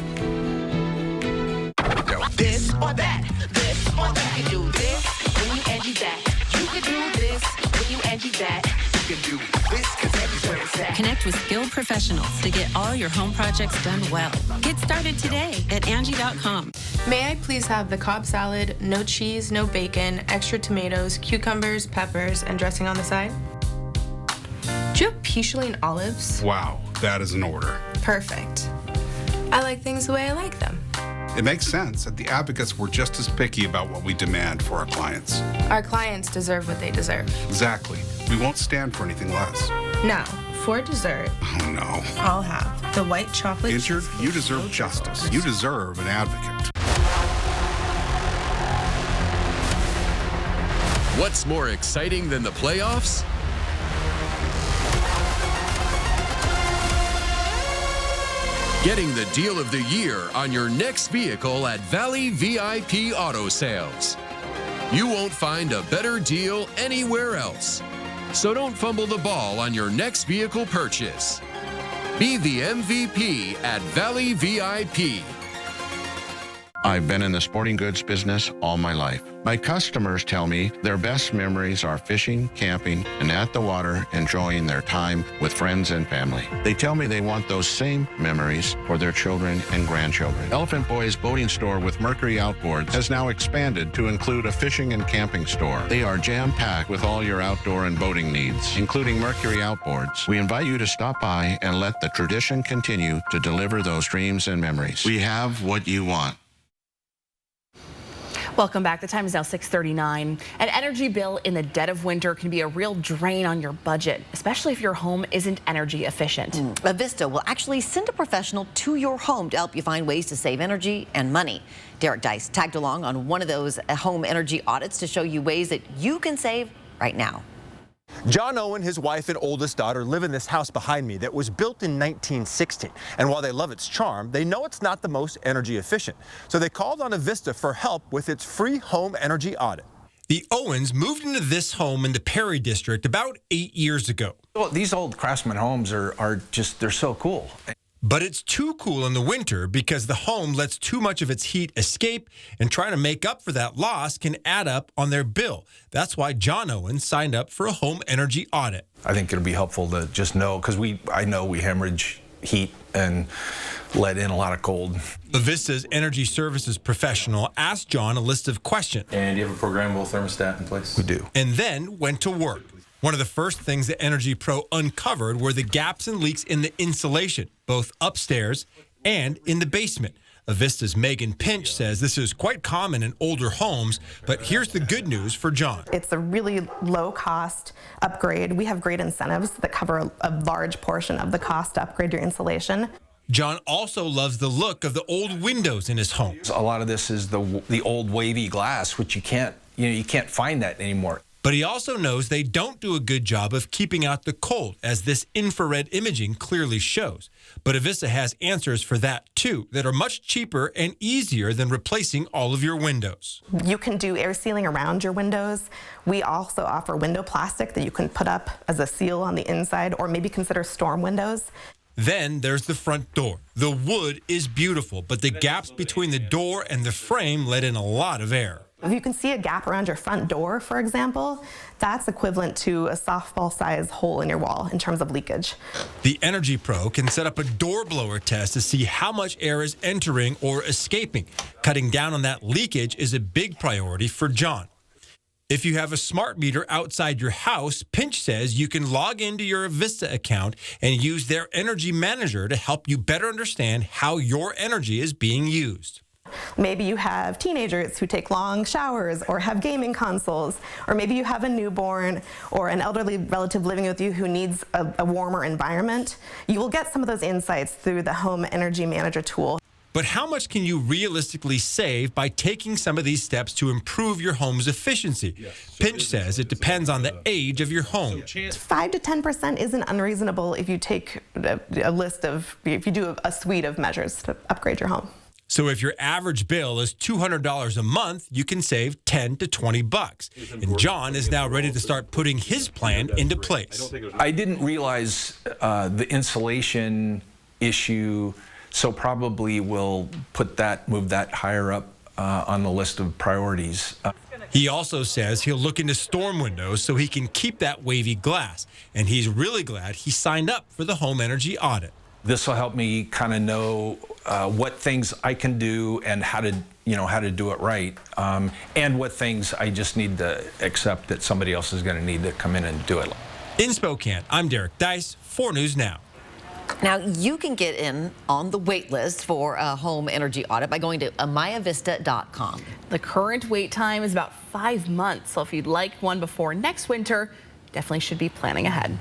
This or that, this or that. You can do this when you Angie that. You can do this when you Angie that. You can do this because Angie's where it's at. Connect with skilled professionals to get all your home projects done well. Get started today at Angie.com. May I please have the Cobb salad, no cheese, no bacon, extra tomatoes, cucumbers, peppers, and dressing on the side? Do you have pea Chalene olives? Wow, that is an order. Perfect. I like things the way I like them. It makes sense. At the Advocates, we're just as picky about what we demand for our clients. Our clients deserve what they deserve. Exactly. We won't stand for anything less. Now, for dessert. Oh, no. I'll have the white chocolate. Injured? You deserve justice. You deserve an advocate. What's more exciting than the playoffs? Getting the deal of the year on your next vehicle at Valley VIP Auto Sales. You won't find a better deal anywhere else. So don't fumble the ball on your next vehicle purchase. Be the MVP at Valley VIP. I've been in the sporting goods business all my life. My customers tell me their best memories are fishing, camping, and at the water enjoying their time with friends and family. They tell me they want those same memories for their children and grandchildren. Elephant Boy's boating store with Mercury Outboards has now expanded to include a fishing and camping store. They are jam-packed with all your outdoor and boating needs, including Mercury Outboards. We invite you to stop by and let the tradition continue to deliver those dreams and memories. We have what you want. Welcome back. The time is now 6:39. An energy bill in the dead of winter can be a real drain on your budget, especially if your home isn't energy efficient. Avista will actually send a professional to your home to help you find ways to save energy and money. Derek Dice tagged along on one of those home energy audits to show you ways that you can save right now. John Owen, his wife and oldest daughter live in this house behind me that was built in 1960. And while they love its charm, they know it's not the most energy efficient. So they called on Avista for help with its free home energy audit. The Owens moved into this home in the Perry district about 8 years ago. Well, these old Craftsman homes are just, they're so cool. But it's too cool in the winter because the home lets too much of its heat escape, and trying to make up for that loss can add up on their bill. That's why John Owen signed up for a home energy audit. I think it'll be helpful to just know, because I know we hemorrhage heat and let in a lot of cold. Avista's energy services professional asked John a list of questions. And do you have a programmable thermostat in place? We do. And then went to work. One of the first things that Energy Pro uncovered were the gaps and leaks in the insulation, both upstairs and in the basement. Avista's Megan Pinch says this is quite common in older homes, but here's the good news for John. It's a really low-cost upgrade. We have great incentives that cover a large portion of the cost to upgrade your insulation. John also loves the look of the old windows in his home. A lot of this is the old wavy glass, which you can't find that anymore. But he also knows they don't do a good job of keeping out the cold, as this infrared imaging clearly shows. But Avista has answers for that, too, that are much cheaper and easier than replacing all of your windows. You can do air sealing around your windows. We also offer window plastic that you can put up as a seal on the inside, or maybe consider storm windows. Then there's the front door. The wood is beautiful, but the gaps between the door and the frame let in a lot of air. If you can see a gap around your front door, for example, that's equivalent to a softball-sized hole in your wall in terms of leakage. The Energy Pro can set up a door blower test to see how much air is entering or escaping. Cutting down on that leakage is a big priority for John. If you have a smart meter outside your house, Pinch says you can log into your Avista account and use their energy manager to help you better understand how your energy is being used. Maybe you have teenagers who take long showers or have gaming consoles, or maybe you have a newborn or an elderly relative living with you who needs a warmer environment. You will get some of those insights through the Home Energy Manager tool. But how much can you realistically save by taking some of these steps to improve your home's efficiency? Pinch says it depends on the age of your home. 5 to 10% isn't unreasonable if you take if you do a suite of measures to upgrade your home. So if your average bill is $200 a month, you can save $10 to $20. And John is now ready to start putting his plan into place. I didn't realize the insulation issue, so probably we'll move that higher up on the list of priorities. He also says he'll look into storm windows so he can keep that wavy glass. And he's really glad he signed up for the home energy audit. This will help me kind of know what things I can do and how to do it right, and what things I just need to accept that somebody else is going to need to come in and do it. In Spokane, I'm Derek Dice, 4 News Now. Now, you can get in on the wait list for a home energy audit by going to mayavista.com. The current wait time is about 5 months, so if you'd like one before next winter, definitely should be planning ahead.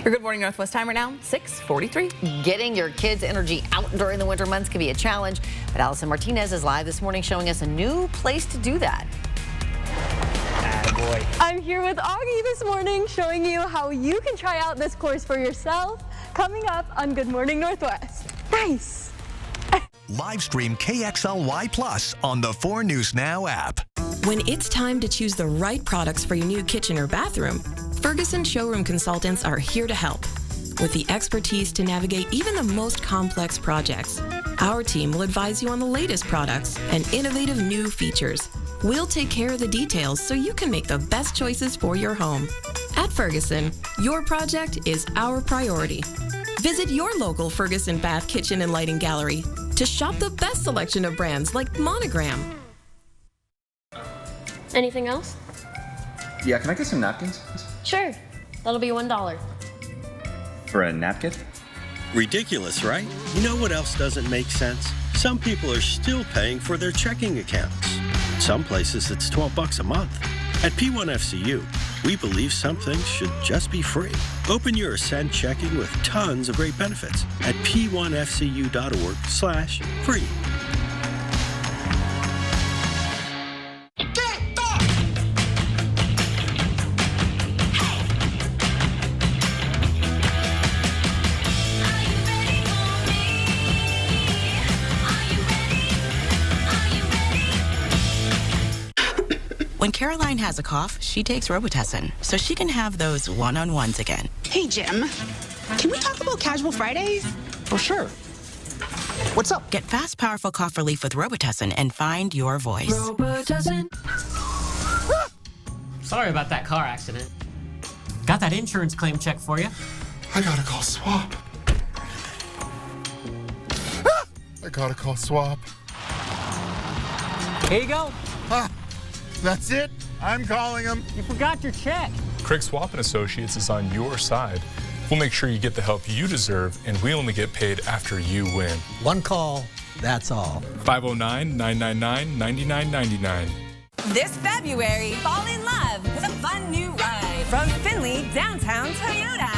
Your Good Morning Northwest time right now, 6:43. Getting your kids' energy out during the winter months can be a challenge, but Allison Martinez is live this morning showing us a new place to do that. Boy. I'm here with Augie this morning showing you how you can try out this course for yourself coming up on Good Morning Northwest. Nice. Live stream KXLY Plus on the 4 News Now app. When it's time to choose the right products for your new kitchen or bathroom, Ferguson Showroom Consultants are here to help. with the expertise to navigate even the most complex projects. Our team will advise you on the latest products and innovative new features. We'll take care of the details so you can make the best choices for your home. At Ferguson, your project is our priority. Visit your local Ferguson Bath Kitchen and Lighting Gallery to shop the best selection of brands like Monogram. Anything else? Yeah, can I get some napkins? Sure. That'll be $1. For a napkin? Ridiculous, right? You know what else doesn't make sense? Some people are still paying for their checking accounts. Some places it's $12 a month. At P1FCU, we believe some things should just be free. Open your Ascend checking with tons of great benefits at p1fcu.org/free. When Caroline has a cough, she takes Robitussin, so she can have those one-on-ones again. Hey, Jim. Can we talk about Casual Fridays? Oh, sure. What's up? Get fast, powerful cough relief with Robitussin and find your voice. Robitussin. Sorry about that car accident. Got that insurance claim check for you. I gotta call Swap. I gotta call Swap. Here you go. That's it? I'm calling him. You forgot your check. Craig Swap & Associates is on your side. We'll make sure you get the help you deserve, and we only get paid after you win. One call, that's all. 509-999-9999. This February, fall in love with a fun new ride from Findlay Downtown Toyota.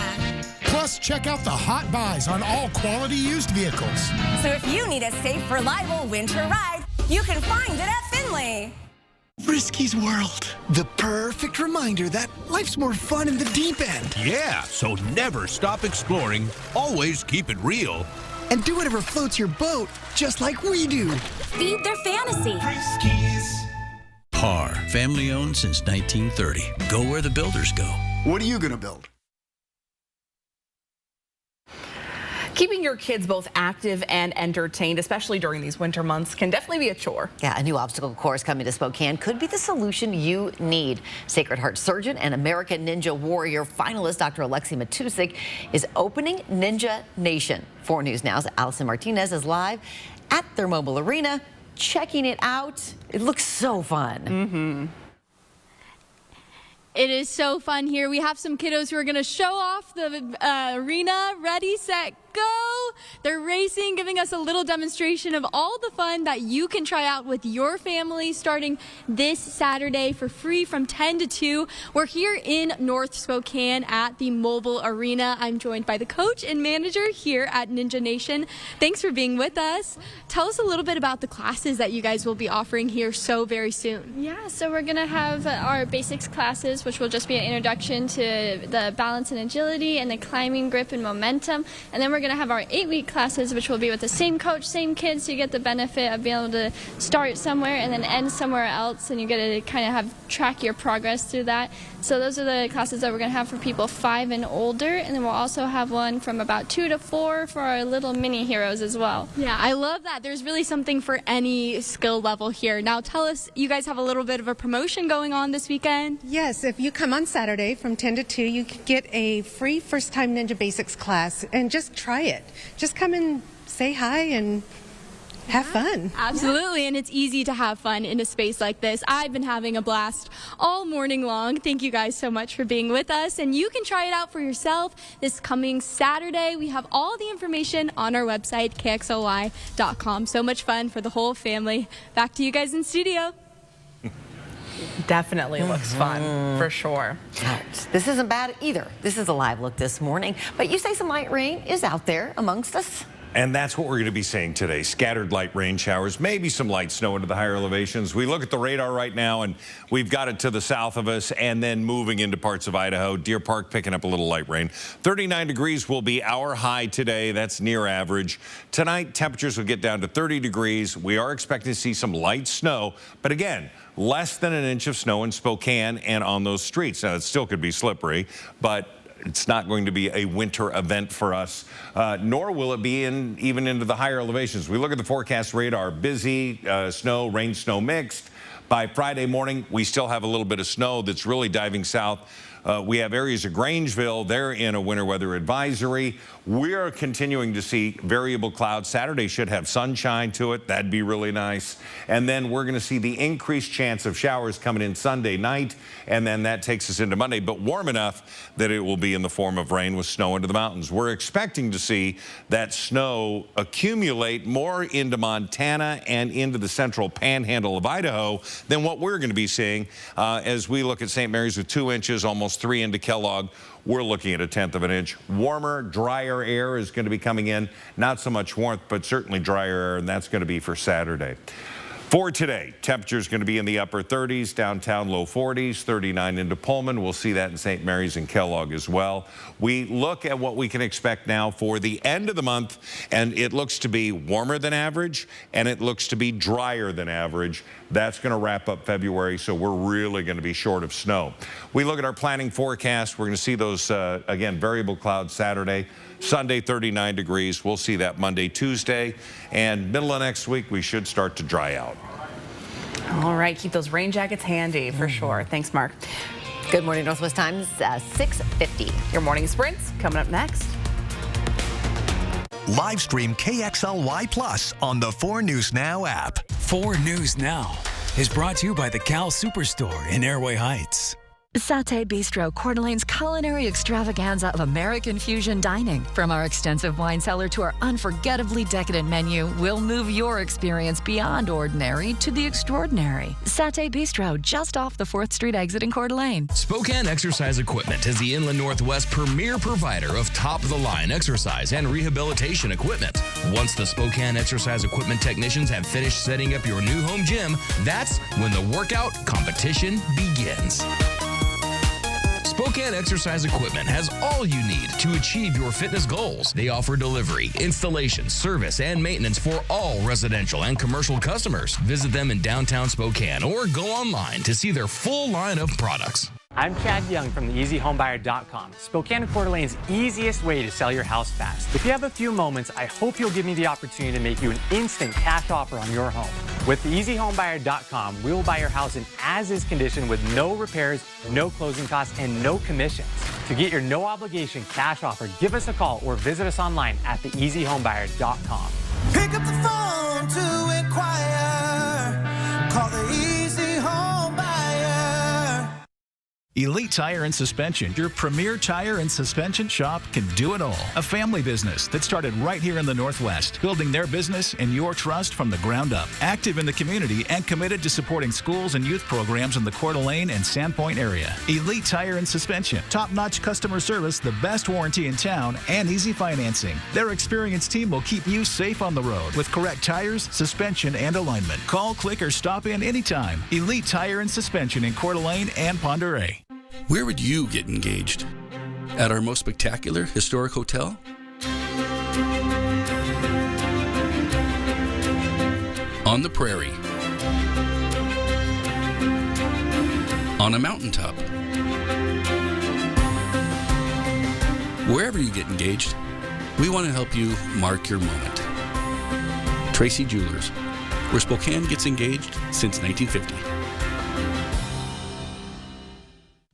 Plus, check out the hot buys on all quality used vehicles. So if you need a safe, reliable winter ride, you can find it at Findlay. Frisky's World, the perfect reminder that life's more fun in the deep end. Yeah, so never stop exploring, always keep it real. And do whatever floats your boat, just like we do. Feed their fantasy. Friskies. PAR, family owned since 1930. Go where the builders go. What are you going to build? Keeping your kids both active and entertained, especially during these winter months, can definitely be a chore. Yeah, a new obstacle course coming to Spokane could be the solution you need. Sacred Heart surgeon and American Ninja Warrior finalist Dr. Alexi Matusik is opening Ninja Nation. 4 News Now's Allison Martinez is live at their mobile arena, checking it out. It looks so fun. Mm-hmm. It is so fun here. We have some kiddos who are going to show off the arena. Ready, set, go. They're racing, giving us a little demonstration of all the fun that you can try out with your family starting this Saturday for free from 10 to 2. We're here in North Spokane at the mobile arena. I'm joined by the coach and manager here at Ninja Nation. Thanks for being with us. Tell us a little bit about the classes that you guys will be offering here so very soon. Yeah, so we're going to have our basics classes, which will just be an introduction to the balance and agility and the climbing, grip, and momentum. And then we're going to have our 8-week classes, which will be with the same coach, same kids, so you get the benefit of being able to start somewhere and then end somewhere else, and you get to kind of have track your progress through that. So those are the classes that we're going to have for people 5 and older, and then we'll also have one from about 2 to 4 for our little mini heroes as well. Yeah, I love that. There's really something for any skill level here. Now tell us, you guys have a little bit of a promotion going on this weekend? Yes, if you come on Saturday from 10 to 2, you can get a free first-time Ninja Basics class and just try it. Just come and say hi and have fun. Absolutely, and it's easy to have fun in a space like this. I've been having a blast all morning long. Thank you guys so much for being with us, and you can try it out for yourself this coming Saturday. We have all the information on our website, kxly.com. So much fun for the whole family. Back to you guys in studio. Definitely looks fun, for sure. This isn't bad either. This is a live look this morning, but you say some light rain is out there amongst us. And that's what we're going to be seeing today. Scattered light rain showers, maybe some light snow into the higher elevations. We look at the radar right now, and we've got it to the south of us and then moving into parts of Idaho. Deer Park picking up a little light rain. 39 degrees will be our high today. That's near average. Tonight, temperatures will get down to 30 degrees. We are expecting to see some light snow, but again, less than an inch of snow in Spokane and on those streets. Now, it still could be slippery, but It's not going to be a winter event for us, nor will it be even into the higher elevations. We look at the forecast radar, busy, snow, rain, snow mixed. By Friday morning, we still have a little bit of snow that's really diving south. We have areas of Grangeville. They're in a winter weather advisory. We're continuing to see variable clouds. Saturday should have sunshine to it. That'd be really nice. And then we're going to see the increased chance of showers coming in Sunday night. And then that takes us into Monday, but warm enough that it will be in the form of rain with snow into the mountains. We're expecting to see that snow accumulate more into Montana and into the central panhandle of Idaho than what we're going to be seeing as we look at St. Mary's with 2 inches, almost 3 into Kellogg. We're looking at 1/10 of an inch. Warmer, drier air is going to be coming in. Not so much warmth, but certainly drier air, and that's going to be for Saturday. For today, temperature is going to be in the upper 30s, downtown low 40s, 39 into Pullman. We'll see that in St. Mary's and Kellogg as well. We look at what we can expect now for the end of the month, and it looks to be warmer than average, and it looks to be drier than average. That's going to wrap up February, so we're really going to be short of snow. We look at our planning forecast. We're going to see those, again, variable clouds Saturday. Sunday, 39 degrees. We'll see that Monday, Tuesday, and middle of next week, we should start to dry out. All right, keep those rain jackets handy for sure. Thanks, Mark. Good morning, Northwest Times, 6:50. Your morning sprints coming up next. Live stream KXLY Plus on the 4 News Now app. 4 News Now is brought to you by the Cal Superstore in Airway Heights. Satay Bistro, Coeur d'Alene's culinary extravaganza of American fusion dining. From our extensive wine cellar to our unforgettably decadent menu, we'll move your experience beyond ordinary to the extraordinary. Satay Bistro, just off the 4th Street exit in Coeur d'Alene. Spokane Exercise Equipment is the Inland Northwest premier provider of top-of-the-line exercise and rehabilitation equipment. Once the Spokane Exercise Equipment technicians have finished setting up your new home gym, that's when the workout competition begins. Spokane Exercise Equipment has all you need to achieve your fitness goals. They offer delivery, installation, service, and maintenance for all residential and commercial customers. Visit them in downtown Spokane or go online to see their full line of products. I'm Chad Young from theeasyhomebuyer.com, Spokane and Coeur d'Alene's easiest way to sell your house fast. If you have a few moments, I hope you'll give me the opportunity to make you an instant cash offer on your home. With theeasyhomebuyer.com, we will buy your house in as-is condition with no repairs, no closing costs, and no commissions. To get your no-obligation cash offer, give us a call or visit us online at theeasyhomebuyer.com. Pick up the phone to inquire. Call the Easy Home Buyer. Elite Tire and Suspension, your premier tire and suspension shop, can do it all. A family business that started right here in the Northwest, building their business and your trust from the ground up. Active in the community and committed to supporting schools and youth programs in the Coeur d'Alene and Sandpoint area. Elite Tire and Suspension, top-notch customer service, the best warranty in town, and easy financing. Their experienced team will keep you safe on the road with correct tires, suspension, and alignment. Call, click, or stop in anytime. Elite Tire and Suspension in Coeur d'Alene and Pend Oreille. Where would you get engaged? At our most spectacular historic hotel? On the prairie? On a mountaintop? Wherever you get engaged, we want to help you mark your moment. Tracy Jewelers, where Spokane gets engaged since 1950.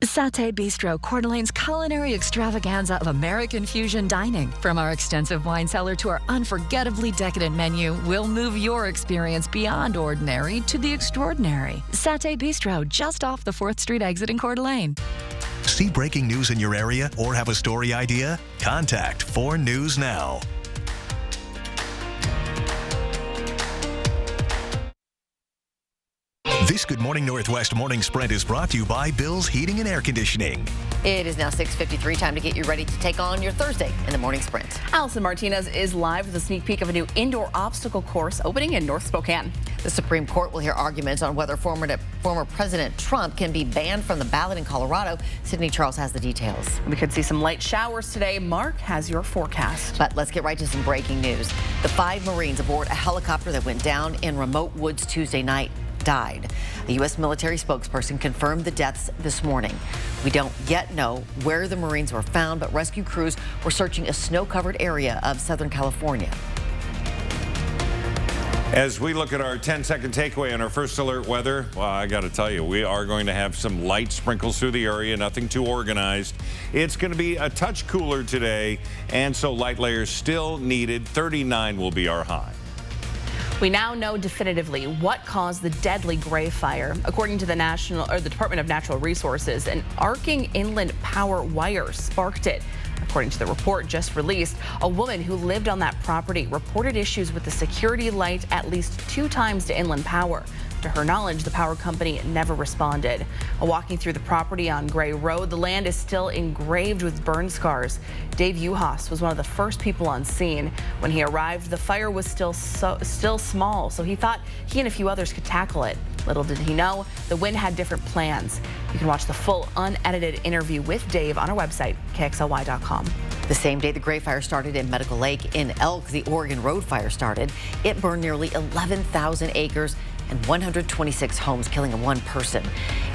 Satay Bistro, Coeur d'Alene's culinary extravaganza of American fusion dining. From our extensive wine cellar to our unforgettably decadent menu, we'll move your experience beyond ordinary to the extraordinary. Satay Bistro, just off the 4th Street exit in Coeur d'Alene. See breaking news in your area or have a story idea? Contact 4 News Now. This Good Morning Northwest Morning Sprint is brought to you by Bill's Heating and Air Conditioning. It is now 6:53, time to get you ready to take on your Thursday in the morning sprint. Allison Martinez is live with a sneak peek of a new indoor obstacle course opening in North Spokane. The Supreme Court will hear arguments on whether former President Trump can be banned from the ballot in Colorado. Sydney Charles has the details. We could see some light showers today. Mark has your forecast. But let's get right to some breaking news. The 5 Marines aboard a helicopter that went down in remote woods Tuesday night died. A U.S. military spokesperson confirmed the deaths this morning. We don't yet know where the Marines were found, but rescue crews were searching a snow-covered area of Southern California. As we look at our 10-second takeaway on our first alert weather, well, I got to tell you, we are going to have some light sprinkles through the area, nothing too organized. It's going to be a touch cooler today, and so light layers still needed. 39 will be our high. We now know definitively what caused the deadly Gray Fire. According to the Department of Natural Resources, an arcing inland power wire sparked it. According to the report just released, a woman who lived on that property reported issues with the security light at least 2 times to Inland Power. To her knowledge, the power company never responded. Walking through the property on Gray Road, the land is still engraved with burn scars. Dave Uhas was one of the first people on scene. When he arrived, the fire was still small, so he thought he and a few others could tackle it. Little did he know, the wind had different plans. You can watch the full unedited interview with Dave on our website, KXLY.com. The same day the Gray Fire started in Medical Lake in Elk, the Oregon Road Fire started. It burned nearly 11,000 acres and 126 homes, killing 1 person.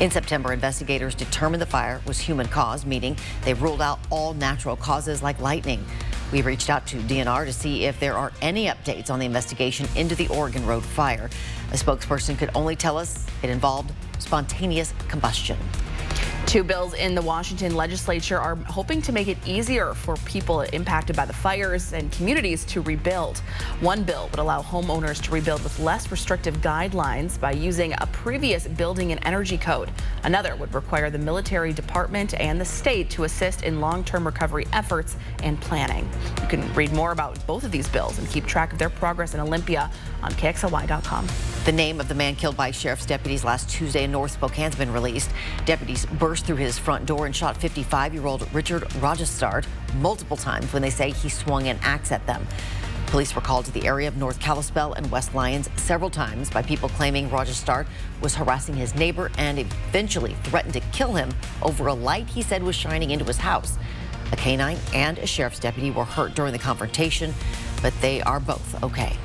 In September, investigators determined the fire was human caused, meaning they ruled out all natural causes like lightning. We reached out to DNR to see if there are any updates on the investigation into the Oregon Road Fire. A spokesperson could only tell us it involved spontaneous combustion. 2 bills in the Washington legislature are hoping to make it easier for people impacted by the fires and communities to rebuild. One bill would allow homeowners to rebuild with less restrictive guidelines by using a previous building and energy code. Another would require the military department and the state to assist in long-term recovery efforts and planning. You can read more about both of these bills and keep track of their progress in Olympia on KXLY.com. The name of the man killed by sheriff's deputies last Tuesday in North Spokane has been released. Deputies burst through his front door and shot 55-year-old Richard Rajastard multiple times when they say he swung an axe at them. Police were called to the area of North Kalispell and West Lyons several times by people claiming Rajastard was harassing his neighbor and eventually threatened to kill him over a light he said was shining into his house. A canine and a sheriff's deputy were hurt during the confrontation, but they are both okay.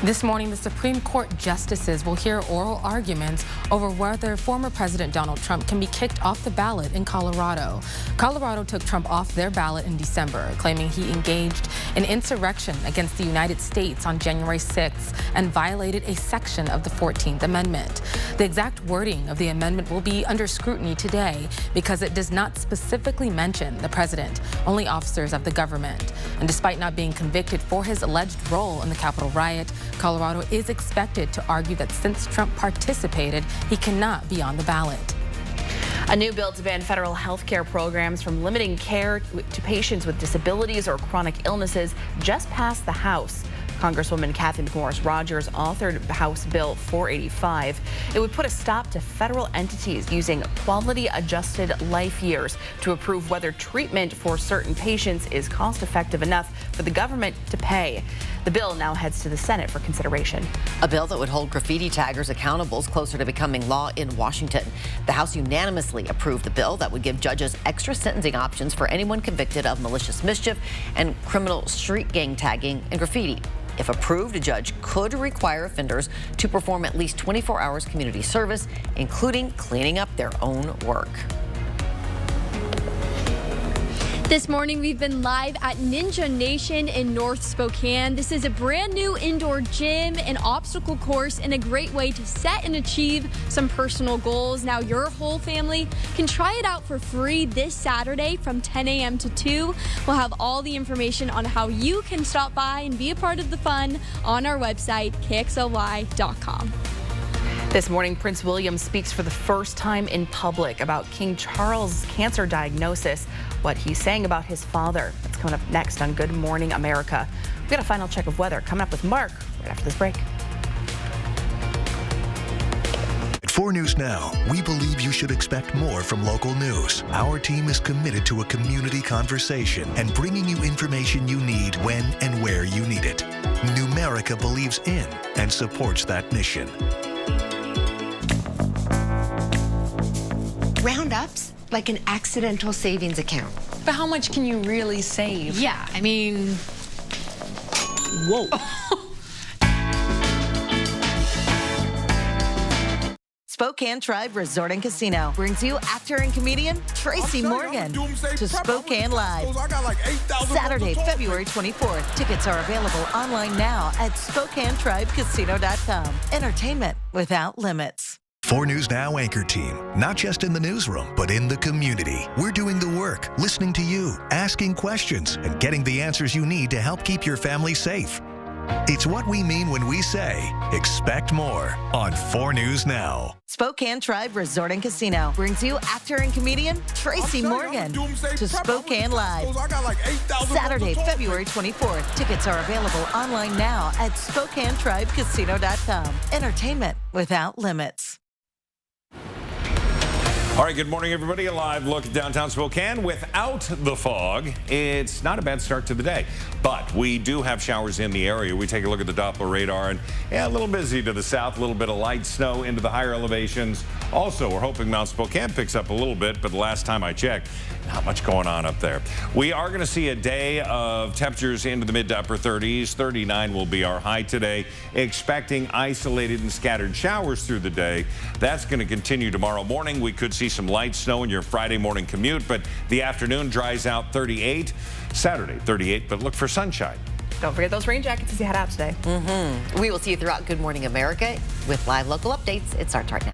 This morning, the Supreme Court justices will hear oral arguments over whether former President Donald Trump can be kicked off the ballot in Colorado. Colorado took Trump off their ballot in December, claiming he engaged in insurrection against the United States on January 6th and violated a section of the 14th Amendment. The exact wording of the amendment will be under scrutiny today because it does not specifically mention the president, only officers of the government. And despite not being convicted for his alleged role in the Capitol riot, Colorado is expected to argue that since Trump participated, he cannot be on the ballot. A new bill to ban federal health care programs from limiting care to patients with disabilities or chronic illnesses just passed the House. Congresswoman Kathy McMorris Rodgers authored House Bill 485. It would put a stop to federal entities using quality-adjusted life years to approve whether treatment for certain patients is cost-effective enough for the government to pay. The bill now heads to the Senate for consideration. A bill that would hold graffiti taggers accountable is closer to becoming law in Washington. The House unanimously approved the bill that would give judges extra sentencing options for anyone convicted of malicious mischief and criminal street gang tagging and graffiti. If approved, a judge could require offenders to perform at least 24 hours community service, including cleaning up their own work. This morning, we've been live at Ninja Nation in North Spokane. This is a brand new indoor gym, an obstacle course, and a great way to set and achieve some personal goals. Now, your whole family can try it out for free this Saturday from 10 a.m. to 2. We'll have all the information on how you can stop by and be a part of the fun on our website, KXLY.com. This morning, Prince William speaks for the first time in public about King Charles' cancer diagnosis, what he's saying about his father. That's coming up next on Good Morning America. We've got a final check of weather coming up with Mark right after this break. At 4 News Now, we believe you should expect more from local news. Our team is committed to a community conversation and bringing you information you need when and where you need it. Numerica believes in and supports that mission. Roundup's like an accidental savings account. But how much can you really save? Yeah, I mean, whoa. Spokane Tribe Resort and Casino brings you actor and comedian Tracy Morgan to Spokane Live. Saturday, February 24th. Tickets are available online now at SpokaneTribeCasino.com. Entertainment without limits. 4 News Now anchor team, not just in the newsroom, but in the community. We're doing the work, listening to you, asking questions, and getting the answers you need to help keep your family safe. It's what we mean when we say, expect more on 4 News Now. Spokane Tribe Resort and Casino brings you actor and comedian Tracy Morgan to Spokane Live. Saturday, February 24th. Tickets are available online now at SpokaneTribeCasino.com. Entertainment without limits. All right, good morning, everybody. A live look at downtown Spokane without the fog. It's not a bad start to the day, but we do have showers in the area. We take a look at the Doppler radar, and yeah, a little busy to the south, a little bit of light snow into the higher elevations. Also, we're hoping Mount Spokane picks up a little bit, but the last time I checked, not much going on up there. We are going to see a day of temperatures into the mid to upper 30s. 39 will be our high today. Expecting isolated and scattered showers through the day. That's going to continue tomorrow morning. We could see some light snow in your Friday morning commute, but the afternoon dries out 38. Saturday 38, but look for sunshine. Don't forget those rain jackets as you head out today. We will see you throughout Good Morning America with live local updates. It starts right now.